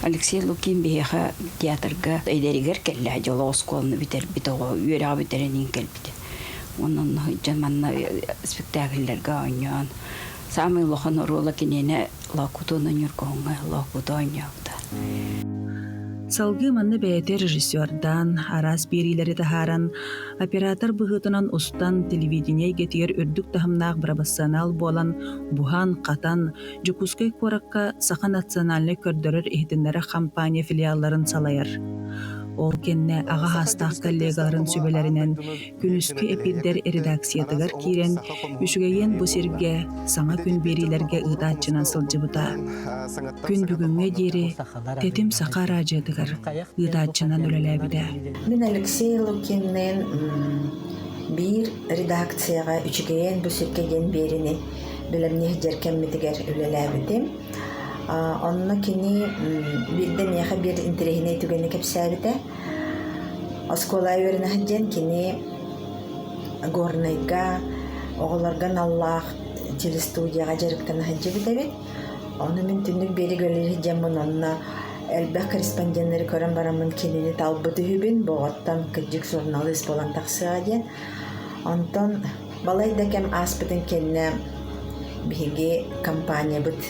Алексей Лукин бейіға театрға әйдерігер кәлі жолы осколыны бітер бітіғі үйеріға бітерінен кәлбіді. Onun jamanna spektakellerga oynayan. Sami lohan rola kinene lakutuna nyurkonga lakutonyakta. Салгы манны бәйте режиссердан, арас берилері тахаран, оператор бұғытынан устан телевидение гетер үрдік тахымнақ брабассанал болан Бухан, Қатан, Жукускай қораққа Сақа национальный көрдірір ehtinlere компания филиалларын салайыр. Ол кенне аға хастақ коллегаларын сөбелерінен күнүскү эпилдер редакциятыгар кирен үшігейен бұ серге саңа күн берилерге ыдатчынан сылжыбыта. Күн бүгінге дері тетім сақа ражетыгар ыдатчынан үлеләбіде. Мен Алексей Лукиннен bir редакцияға үшігейен бұ сергеген беріні білімне жеркемметігер үлеләбідем. Онна кини бирден яха бир интерехине түгенне кепсәбите. Оскола верне хаджен кини горнайга оғларган Аллах телестудияга жарыктан хаджибите бит. Оны мен түннүк бери гөллери хаджамын онна элбек корреспонденттери көрөн барамын кинини талбыты хүбүн боготтан кыжык журналист болан таксыга ден. Онтон балай декем аспытын кенне биги компания бит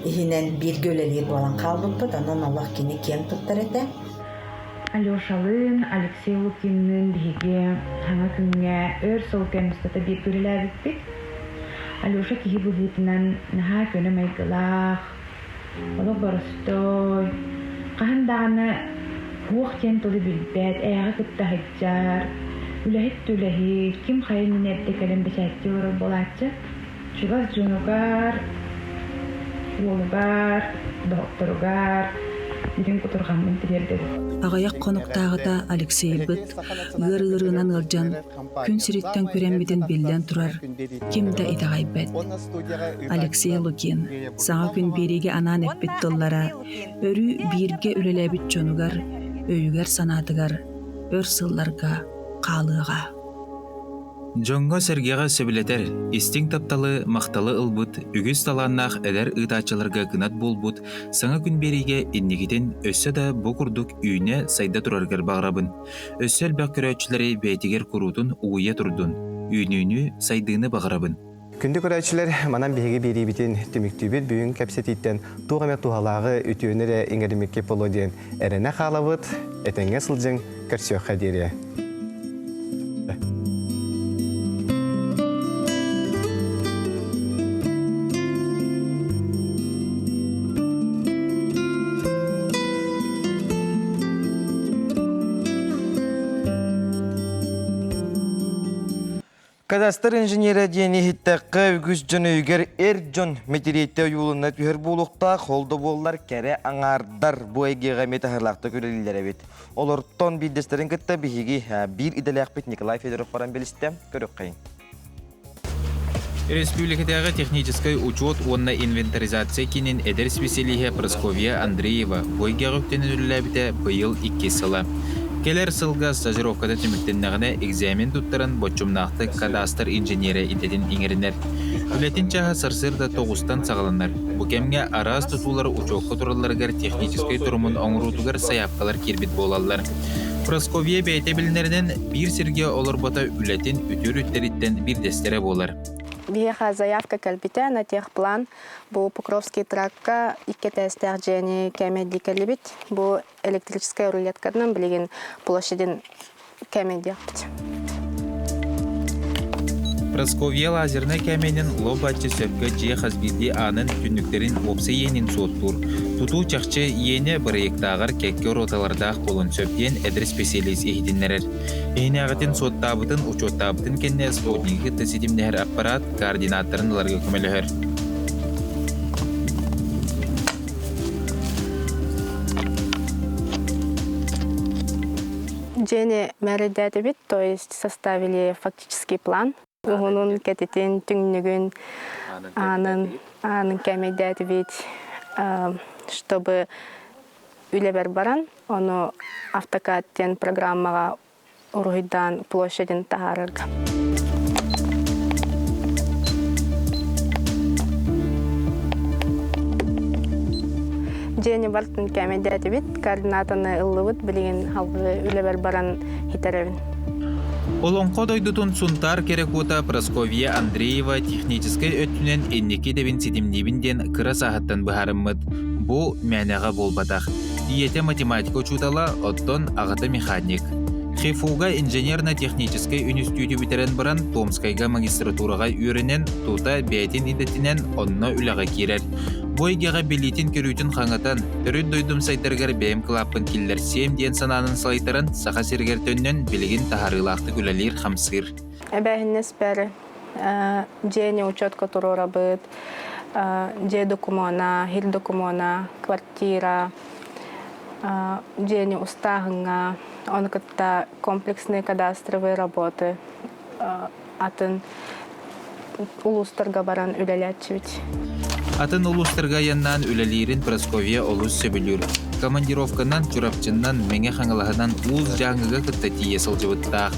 ihinen bir göleli olan kalbıpıt, ondan Allah kini ken tuttar ete. Alyoşalın, Alexey Lukin'nin bihige hana künge ör solkenistata bir göleler bittik. Alyosha kihi bu hitinden naha köne meygılaq, ola barıstoy, qahan dağına huq ten tolu bilbet, ayağı kıtta haccar, үләһит ким хайын минетте кэлэн бэчәтти урал болатчы. Чугас жонугар, уолугар, докторугар, дирин кутурганын тирердер. Ағаяқ қонуқтағыда Алексей бұт, ғыр-ғырынан ылжан, күн сиреттен көренбеден белден тұрар, кемді итағай бәд. Алексей Лукин, саңа күн береге анан әппет тыллара, өрі бирге үлеләбіт жонугар, өйігер санатыгар, өр сылларға, қалыға. Жоңго сергеға сөбілетер, истин тапталы, мақталы ылбыт, үгіз таланнақ әдер ұйтачыларға гынат болбыт, саңа күн береге иннегеден өссі да бұ күрдік үйіне сайда тұрарғар бағрабын. Өссі әлбәк көрәтшілері бәйтігер күрутын уйя тұрдын, үйіні сайдыны бағрабын. Күнді көрәтшілер манан беге беребетін түміктүйбет бүйін кәпсететтен туғаме туғалағы үтіөнері еңерімекке полоден әріне қалабыт, әтенге сылжың көрсеуқа дере. Кадастр инженері дені хиттаққа үгіз жон өйгер жон метеориетті юлына түйір болуқта қолды болылар кәрі аңардар bu egеға метахырлақты көрелілер әбет. Олар-тон бидестерін күтті бігеге бір иделяқ бет Николай Федоров баран белісті көріп қайын. Республикадағы технический учет онна инвентаризация кенен эдер специалиге Прасковья Андреева бойгеға өктенін үліләбіті бұйыл 2 сылы. Келер сылға стажировкада түміктеннағына экзамен туттарын бочумнақты кадастр инженері интеден иңерінер. Үлетін чаға сырсырда 9-тан сағаланар. Бұ кемге араз тұтулар учоққа тұраларғар технический тұрымын оңырутығар саяпқалар кербет болалар. Прасковья бәйте білінерінен бір сірге олар бота үлетін үтір-үттеріттен бір дестері болар. Биха заявка кальбите на техплан бу Покровский тракка икке тестер жени кемеди калибит бу электрическая рулеткадан билген площадин кемеди. Прасковья лазерный кәменен лобатчы сөпкі же хазбиди анын түнніктерін опсы енін соттур. Туту чақчы ені біректағыр кәкке роталардақ болын сөптен әдір специалист ехидінлерер. Ені ағытын соттабытын, учоттабытын кенне спутнигі тесидимнер аппарат координаттарын ларғы көмелігір. Жени мәрідәді бит, то есть составили фактический план. Onun кететен түңнігін анын кәмедәді бит, чтобы үлебер баран, оны автокаттен программаға ұрғыдан площадин тағарырға. Жени бартын кәмедәді бит, координатаны ыллыбыт білген халғы үлебер баран хитеревін. Олонқо дойдутун сунтар керек ота Прасковья Андреева технический өттінен эннеке дебін сетімнебінден кыра сағаттан бұхарыммыд. Бұ мәнеға болбатақ. Диете математика учутала, оттон ағыты механик. Хефуга инженерно-технический институты битерен баран Томскайга магистратураға үйренен тута бәйтін идетінен онна үліға керер. Бойгеға билетин көрүтін қаңатан, түріт дойдым сайтарғар бәйім қылаппын келдер сем ден сананын слайтарын сақа сергер төннен білігін тахарылақты күләлер қамсыр. Әбәхіннес бәрі, жені учетка тұрора бұд, же докумона, хил докумона, квартира, жені ұстағыңа, он кітта комплексные кадастровые работы, атын улустарға баран үләләтчівіт. Атын улустырға яннан үләлерін Прасковья олус сөбілір. Командировканан, чурапчыннан, мәңе қаңылағынан уыз жаңыға күтті тие сылжывыттақ.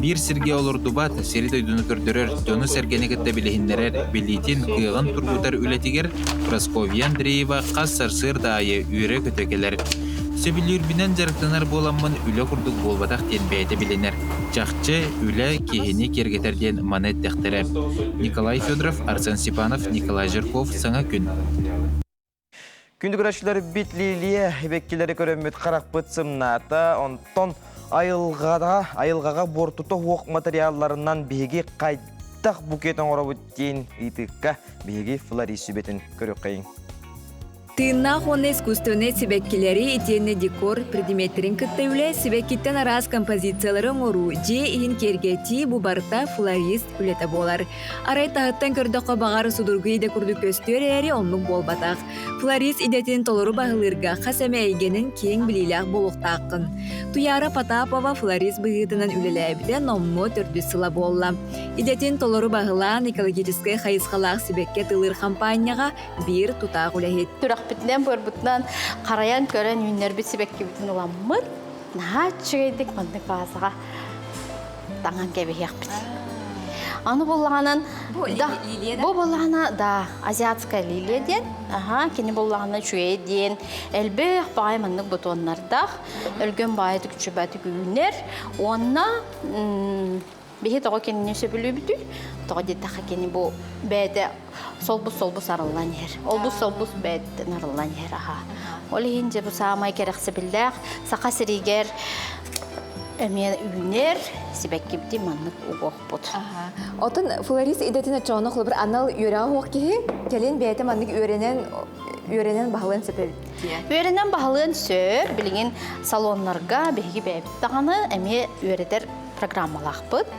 Бір сірге олыр дубат, сері дойдуны көрдірер, доны сәргені күтті білігіндерер, білетін қиығын тұрғытар үләтігер Прасковья Андреева қас сарсыр дайы үйрі көтекелер. Сөбілер бінен жарықтанар боламын үлі құрдық болбатақ тен бәйті білінер. Чақчы үлі кейіні кергетерден манет дәқтірі. Николай Федоров, Арсен Степанов, Николай Жирков, Саңа күн. Күнді көрәшілер битлилие, беккелері көріммет қарақ бұтсымната, онтон айылғаға бортуты оқ материалларынан беге қайдақ букетін ора бұттен итікка беге флорис сүбетін көріп қайын. Тыыннаах онна искусственный сибеккилери итенне декор предметтерин кыттыуле сибеккиттен арас композицияларын ору же иин кергети бу барта флорист үлете болар. Арай тахыттан көрдөккө багары судургу иде курдук көстөр эри оннук болбатах. Флорист идетин толору багылырга хасеме эйгенин кең билилях болуктаакын. Туяра Потапова флорист быгытынан үлелебите номмо төрдү сыла болла. Идетин толору багылан экологический хайысхалаах сибекке тылыр компанияга бир тутаак үлехет. Бүтінен бұрбытынан қараян көрен үйінер бі себекке бүтін ұламмыр. Наға чүйедік мұндық бағасыға таңан кәбек біт. Аны болағанан... Бұл болағана да азиатская лилия ден. Кені болағана чүйе ден. Әлбек бағай мұндық бұтонлардақ. Өлген бағайдық чүбәтік үйінер. Онна... Бехе тоғы кеніне сөбілі бүті, тоғы деттақы кені бұл бәді солбус арылан ер. Олбус бәді арылан ер. Олы хенде бұл сағамай керексе білдәқ, сақа сірегер әмен үйінер, себәкке біті маннық ұғық бұд. Отын флорист идетіне чоны құлы бір анал үйрағы оқ кеге, келен бәйті маннық үйренен бағылын сөп Үйренен бағылын сөп, білген салонларға бәйгі бәйбіттіғаны әме үйредер программалақ бұд.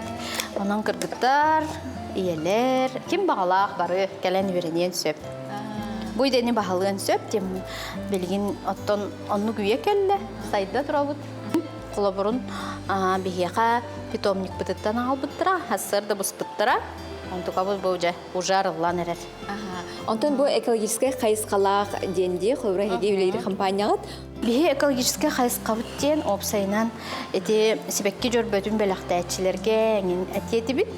Онын кыргыттар, иелер, кем бағалақ бары кәлен үйренен сөп. Бұй дені бағылын сөп, тем білген оттон онны күйе кәлі, сайда тұра бұд. Құлы бұрын бігеға питомник бұдыттан ағыл бұттыра, әссырды бұс бұттыра. Онтуға бұл бұжа ұжарылан әрер. Онтон бұл экологический қайысқалақ денде құлыбыра хеге үлейді компаниялат? Бігі экологический қайысқабыт ден опсайынан әте себекке жөр бөтін бөліқті әтшілерге әтеті біт.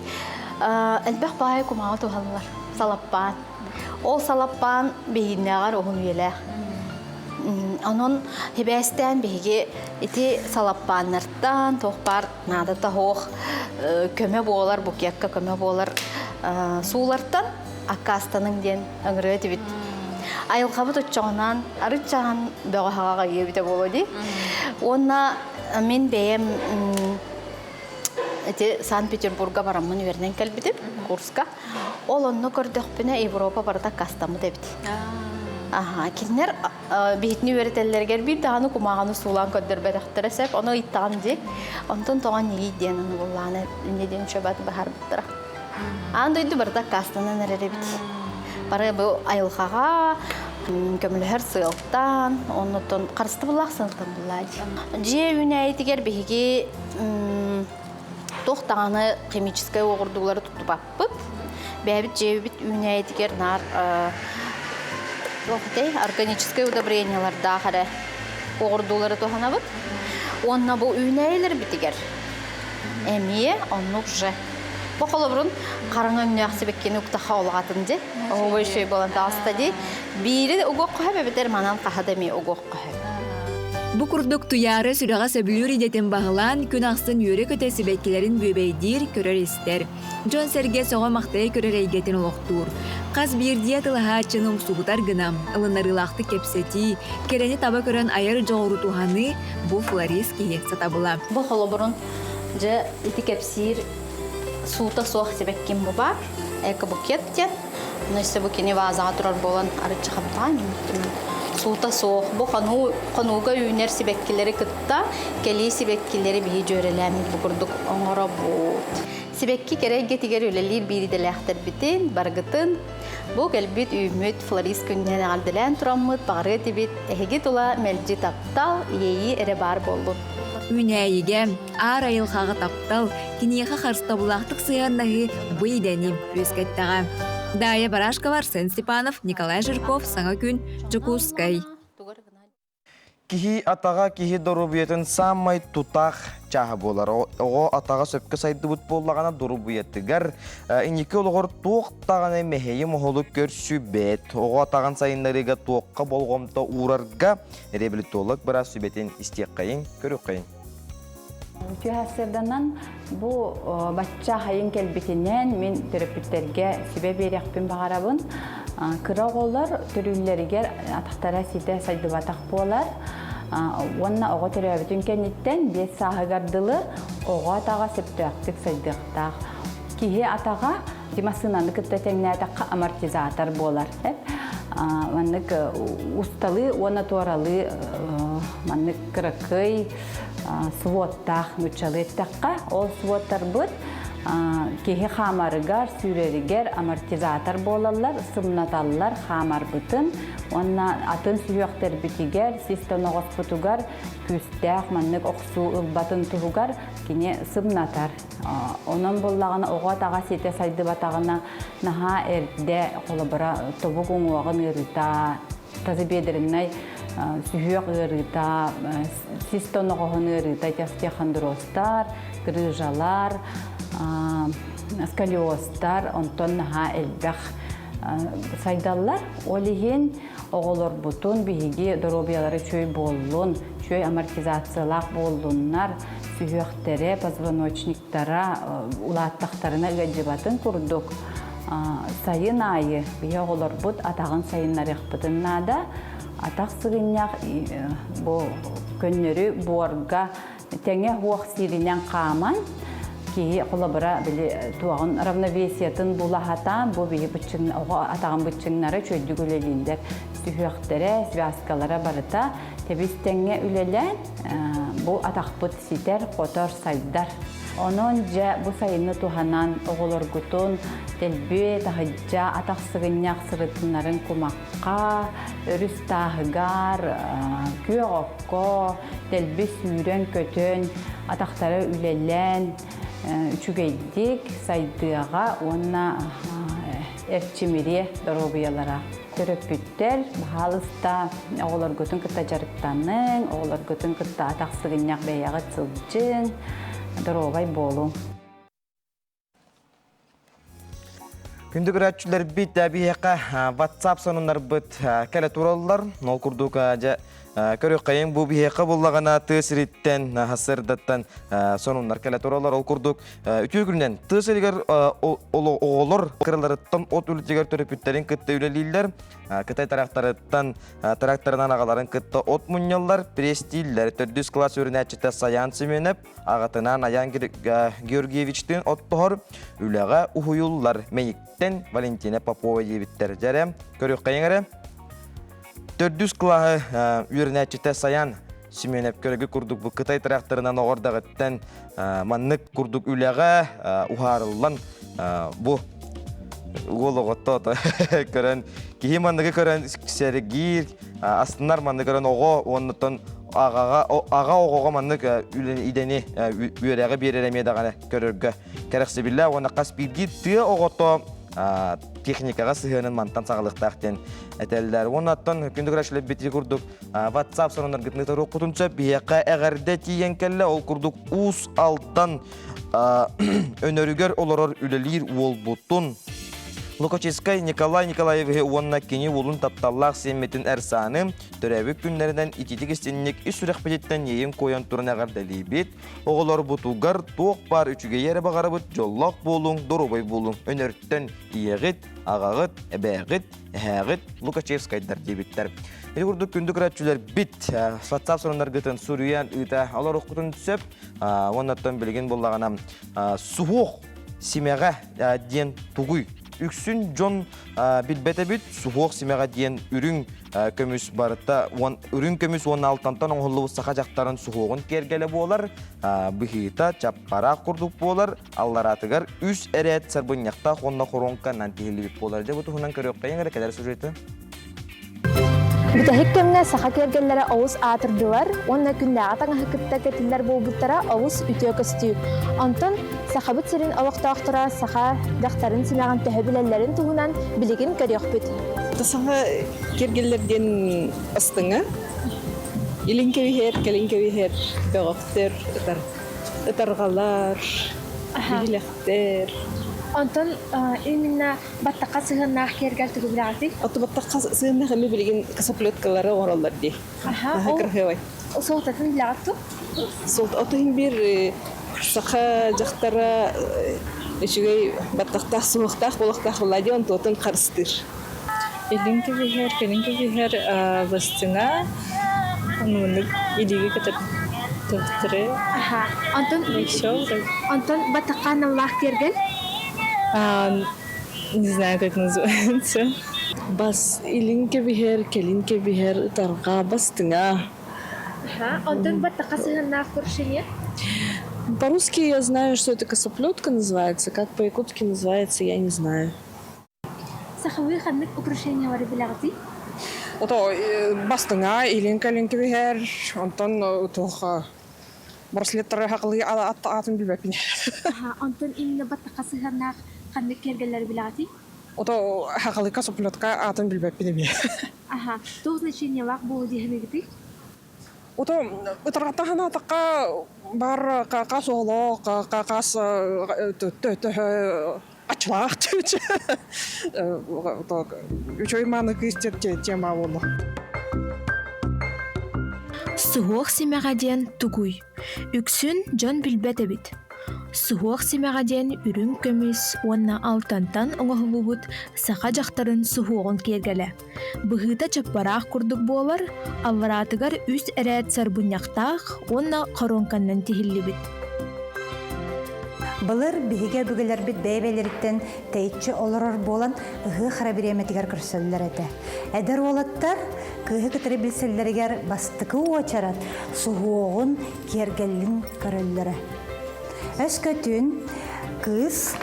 Әлбәқ бағай күмағы туғалылар. Салаппан. Ол салаппан бейіннеғар оғын үйеләқ. Onun hebesten bege iti salappanlardan tohpar nada tahoq köme bolar bu yakka köme bolar sulardan akastanın den öngre tibit ayıl qabı tutçağından arıçağın bağağa yebite boladi ona men beyem iti Sankt-Peterburg'a baramın vernen kalbitim Kurska olonnu gördük bine Avrupa barda kastamı debit. Кинер битни өретеллерге бир даны кумаганы сулан көддөр бәрәхтәрәсәп, аны иттан ди. Онтон тоған неги денен булланы неден чөбәт бахар биттера. Анда иде барда кастанан әрәре бит. Бары бу айылхага көмөлөр сылтан, онтон карысты булак сылтан буллай. Же үнәй тигер биге тохтаны химическая огырдулары тутып аппыт. Бәбит же бит үнәй тигер нар органическое удобренияларда хара огурдулары тоханабыт. Онна бу үйнәйлер битигер. Әмие оннук же. Бу холобрун караңан яхсыбеккени уктаха олгатын ди. Ой шей болан таста ди. Бири угок кахабе бетер манан кахадами угок кахабе. Бу курдук туяры сүрәгә сөбүлүр идетен багылан күн аксын йөрө көтәсе беккелерин бөбәйдир көрөр истер. Жон Серге сога мактай көрөр әйгетен олоктур. Каз бир диетылга чының сугутар гынам, ылынарылакты кепсети, керени таба көрөн айыр жоору туханы бу флорист кие сатабыла. Бу холобурун же ити кепсир сута сох себеккин бу бар. Эко букет тет. Нөйсе бу кини вазага турар болан арычы каптан. Сута сох бу кануга үйнер себеккилери кытта, кели себеккилери бии жөреләми бу курдук оңора бу. Себекки кереге тигер үлелер бириделәхтер битен, баргытын. Бу келбит үймөт флорист күннен алдылан тураммыт, багыры тибит, эһеге тула мелжи таптал, иеи эре бар болду. Үнәйге, ар айылхағы таптал, кинеха харста булақтық сыяннағы бұйдәнем өскеттіға. Дая Барашкова, Арсен Степанов, Николай Жирков, Саңа күн, Жукускай. Кихи атаға кихи дорубиетін самай тутақ чағы болар. Оғы атаға сөпкі сайды бұт болағана дорубиеттігер. Инекі олығыр туқтағаны мехейі мұхолы көрсі бет. Оғы атаған сайынларыға туаққа болғымта урарға реабилитолог біраз сүбетін істек қайын, көрік қайын. Түйәсірданан бұл батча хайын кәлбетінен мен терапевттерге себе берекпен бағарабын. Кырақ олар түрілерігер атақтара сиде сайды батақ болар. Онна оға терапевтін кәнеттен бет сағығардылы оға атаға септіқтік сайдықтақ. Кейе атаға демасынанды күтті тәңіне атаққа амортизатор болар. маннык усталы, она туаралы маннык кыракый своттах нучалеттаққа, ол своттар бұд кеге хамарыгар, сүйрерігер амортизатор болалар, сымнаталлар хамар бұтын, онна атын сүйектер бітігер, систоноғыз бұтугар, күстәқ маннык оқсу ұлбатын тұғығар, кене сымнатар. Онан боллағына оғат аға сете сайды батағына наға әрді қолыбыра тобық оңуағын ұрыта, тазы бедіріннай сүйек ұрыта, систоноғығын ұрыта, тестехандростар, грыжалар, сколиостар, онтон наға әлбәқ сайдаллар. Олеген оғылыр бұтын бейге дробиялары чөй болуын, чөй амортизациялақ болуыннар, сүйектері, позвоночниктара, улаттақтарына ғаджибатын күрдік. Сайын айы, бейге оғылыр бұт атағын сайынлар еқпітіннада, атақ сығыняқ көннері буарга тәңе хуақ сиринен қаман, ки қолабыра туағын равновесиятын бұлағатан, бұл атаған бұтчыңнары чөйді көлеліндер сүйектері, связкалары барыта, тебістеңе үлелен бұл атақ бұт ситер, қотор сайдар. Onun bu sayını tuhanan oğulur gutun, telbü tahıcca ataq sığınyak sırıtınların kumaqqa, örüs tahıgar, köy okko, telbü sürün kötün, ataqları ülelen, üçügeydik saydığa onna erçimiri dorobiyalara. Töröpütter, bahalısta oğulur gutun kıtta jarıttanın, oğulur gutun kıtta ataq sığınyak beyağı çılcın, Дорогай болу. Күндік үрәтшілер бит әбейеқа WhatsApp сонынлар бұд кәлі туралылар. Нол күрдік көрек қайын бұл бейеқа болағана түйсіреттен, хасырдаттан сонынлар кәлі туралылар. Ол күрдік үтіу күнінен түйсірігер оғылыр қырыларыттан от үлітігер төріпіттерін күтті үлелейлер. Кытай тарақтарыттан тарақтарынан ағаларын күтті от мұнялар, престилер, 400 класс өрінәтчіті Саян Семенеп, ағатынан Аян Георгиевичтен оттығыр, үліға ұхуюллар Мейіктен Валентина Попова ебіттер жәрі. Көрек қайыңыры? 400 класс өрінәтчіті Саян Семенеп көрігі күрдік бұл Кытай тарақтарынан оғырдағыттен маннық күрдік үліға ұхарылан бұл Уологотто көрөн кихи мандыгы көрөн сәргир астынар мандыгы көрөн ого оннотон ага ого мандык үлени үйрәгә береремедаганы көрөргө керексе билла оны каспиги тыя огото техникага сыгынын мантан сагалыктактен этеллер оннотон күндүк рашлеп бити курдук WhatsApp сонундар гытны окутунча бияка эгерде тиен келле ол курдук ус алттан өнөрүгөр олорор үлелир уолбутун Лукачевскай Николай Николаевге уонна кені олын тапталлақ семметін әрсаны, төрәбік күнлерінен итетік істеннік үсірек бәдеттен ейін қойан тұрын әғар дәлейбет, оғылар бұтуғар тоқ бар үчіге әрі бағары бұт, жоллақ болуң, дұрубай болуң, өнерттен иеғіт, ағағыт, әбәғіт, әғіт, Лукачевскайдар дебеттер. Күрдік күндік рәтчілер бит, WhatsApp сонындар ғытын Сүриян ұйта алар оқытын түсіп, оннаттан білген болағана суғық семеға ден тұғый. Үксін жон білбәті бүт, суғық семеға дейін үрін көміс барытта, үрін көміс 16-тан оңғылы сақа жақтарын суғығын кергелі болар, бұхита чаппара құрдық болар, аллар атығар үс әрет сарбыняқта қонна қоронқа нантихилі бүт болар. Бұты ғынан көрек қайын әрі кәдер сюжеті? Бүтәһик кемне саха кергелләре авыз атырдылар, онна күндә атаңа хикетте кетилләр булбуттара авыз үтә көстү. Антон сахабыт сирин алактактыра саха дактарын синаган тәһбиләләрен тугунан билеген көрәк бит. Саха кергелләрдән астыңа иленке вихер бөгөктер таргалар билектер. Антон именно баттакка сыгыннах кергәл түгүләти. Аты баттакка сыгыннах эме билеген касаплеткалары ораллар ди. Крахевай. Солтатын биләттү. Солт атын бир саха жактара эшигей баттакта суыктак болоктак булади он тотын карыстыр. Иленке вихер вастына онны идиге кетет. Антон баттакка намлах кергәл. Не знаю, как называется. Бас илинке бихер, келинке бихер, тарга бастыңа. Онтон баттақасығынақ көршіне? По-русски я знаю, что это косоплетка называется, как по-якутски называется, я не знаю. Сахавы ханнык украшения вары білағыз? Ото бастыңа илинке бихер, онтон тоха браслеттары хақылы атын білбәпін. Онтон именно баттақасығынақ ханнык кергелер білағыз? Ото хақылы косоплетка атын білбәпін бе. Тоқ значение вақ болу дейхінігіті? Ото ытырғаттағына таққа бар қақас олы, қақас ачлақ түйчі. Үшөй маны күстет тема олы. Суғық семеғаден тугуй. Үксін жон білбәт әбіт. Суғық семеғаден үрін көміс, онна алтантан оңығы бұд, сақа жақтарын суғығын кергелі. Бұғыта чаппарақ күрдік болар, аваратығар үз әрәт сарбуняқтақ, онна қоронқаннан тихілі біт. Былыр биһиге бүгелер бит бәйбелеріттен тәйтчі олырыр болан ұғы қарабиреметігер күрсөлілер әті. Әдір олаттар күйі күтірі білселлерігер бастықы уачарат суғуғын кергелін көрілері. Өскөтін кыз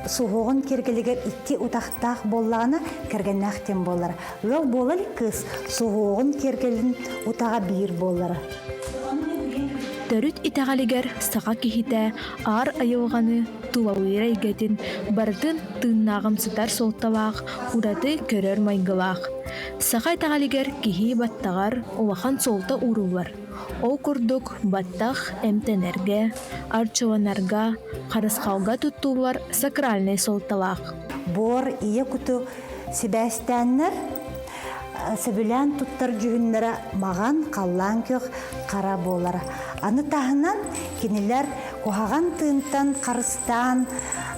суғуғын кергелігер итті ұтақтақ боллағына кергеннақтен болар. Өл болар кыз суғуғын кергелін ұтаға бейір болары. Төрүт итағалигер сақа кихите ар айылғаны тулауыра игетін бардың тыңнағым сытар солталақ, ураты көрер майгылақ. Сақа итағалигер кихи баттағар олахан солта урулар. Ол күрдік баттақ әмтенерге, арчыланарға, қарысқалға тұттулар сакральный солталақ. Бор ие күті себәстәннер сөбілән тұттар жүгінлері маған қаллан көк қара болары. Аны тағынан кенелер қоғаған тыынтан қарыстан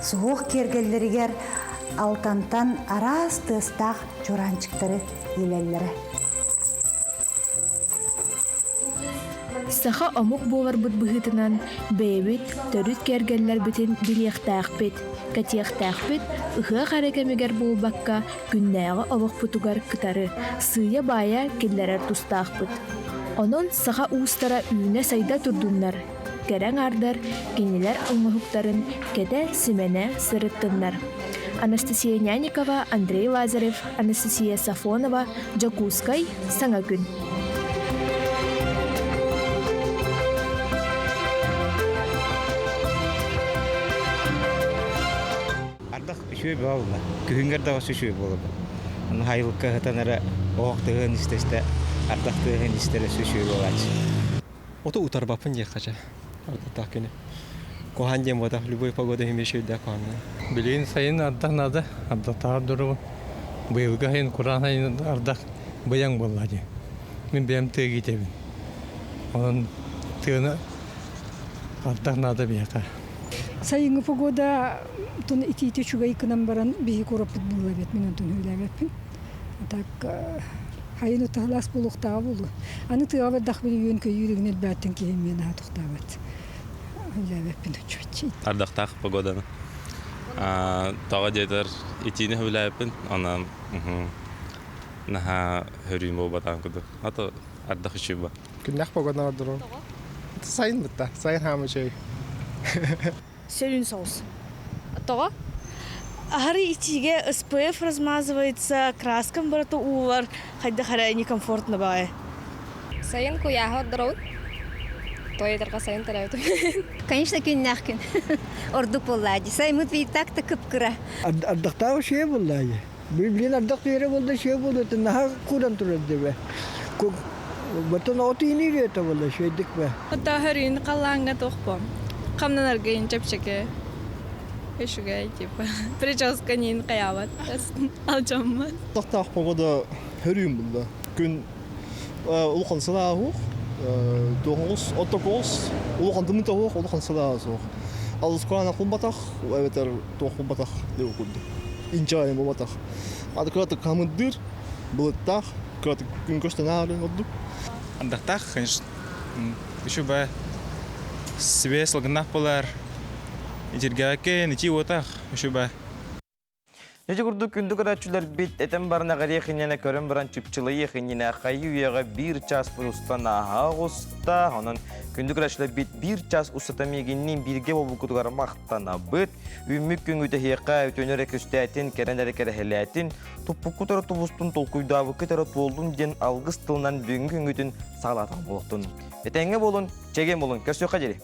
суық кергелдерігер алтантан арас тыстақ жоранчықтары елелері. Саха омук болар бұд бұғытынан бәйбіт, төрүт кергеллер бітін білектәқ бет, кәтияқтәқ бет, ұға қарекемегер бол баққа күннәғы олық бұтуғар күтары, сыя бая келлерер тұстақ бұд. Onun sağa uustara үйіне сайда тұрдыңдар. Кәрәң ардар, кенелер аңғығықтарын кәді сімені сырыттыңдар. Анастасия Няникова, Андрей Лазарев, Анастасия Сафонова, Джакускай, Саңа күн. Ардақ үшөй бауылы, күхінгер дауыс үшөй болды. Хайылыққа ғытанары оғықтығын істесті. Ардақтығын істері сөшөй болачы. Ото утар бапын дей қача. Ардақтақ кені. Кохан дем бода, любой погода хемешөйді қоғаны. Білейін сайын ардақ нады, ардақтағы дұры. Бұйылға хайын, Құран хайын ардақ бұяң болады. Мен бәйім тығы етебін. Оның тығыны ардақ нады бейқа. Сайынғы погода тұны ити-ити чуға икынан баран бейі көріппіт бұла бет, мен ұнтын өйләбеппін. Так... Хайын ұтағылас бұл ұқтаға болу. Аны тұғавар дақбілі үйін көй үйрігін әлбәттін кейін мен ат ұқтағат. Үләбәппін ұчуатчы. Ардақтақ погоданы. Таға дедер етейіне үләбәппін. Ана наға хүрейін бол батан күді. Аты ардақ үші ба. Күннәқ погоданы ардыру. Сайын бұтта. Сайын хамы жай. Селюн соус. Таға? Ахары итиге СПФ размазывается, краскам барату увар, хайда харай некомфортно бае. Сайын куяхо дроун. Тойтарга сайын тарайты. Конечно, күннәк күн. Ордук боллади. Саймыт витак-то кыпкыра. Ардактагы шей боллади. Билин ардак тере болду шей болду. Наха куран турат дебе. Батон отини рета болду шейдик бе. Ота харин каланга тохпам. Камнанар гейн чапчаке. Эшугай типа. Прическа нин каяват. Алжаммат. Ардактак погода хөрүм булду. Күн улхан сылааху. Дохос, отокос, улхан дымтаху, улхан сылаасу. Алскана кумбатах, эветер тохумбатах леукуд. Инчай мобатах. Адкрат камдыр, бултах, крат күнкөстенары одду. Ардактак, конечно, еще бы свесл гнах полар. Итиргаке, ничи отах, еще бы. Нече күрдік күндік арачулар бит этен барына ғария хинене көрін баран чүпчылайы хинене қайы уяға 1 час бұрыстан аға ғуста. Онын күндік арачулар бит 1 час ұстата мегеннен бірге болу күдігар мақтана бұд. Үмік күн өте хеқа өтөнері көстәтін, кәрендері кәрәхеләтін, тұппық күтары тұбыстың толқуйдабы күтары толдың ден алғыз тылынан бүгін күн өтін сағалатан болуқтың. Етенге болын, чеген болын, көрсөқа жері.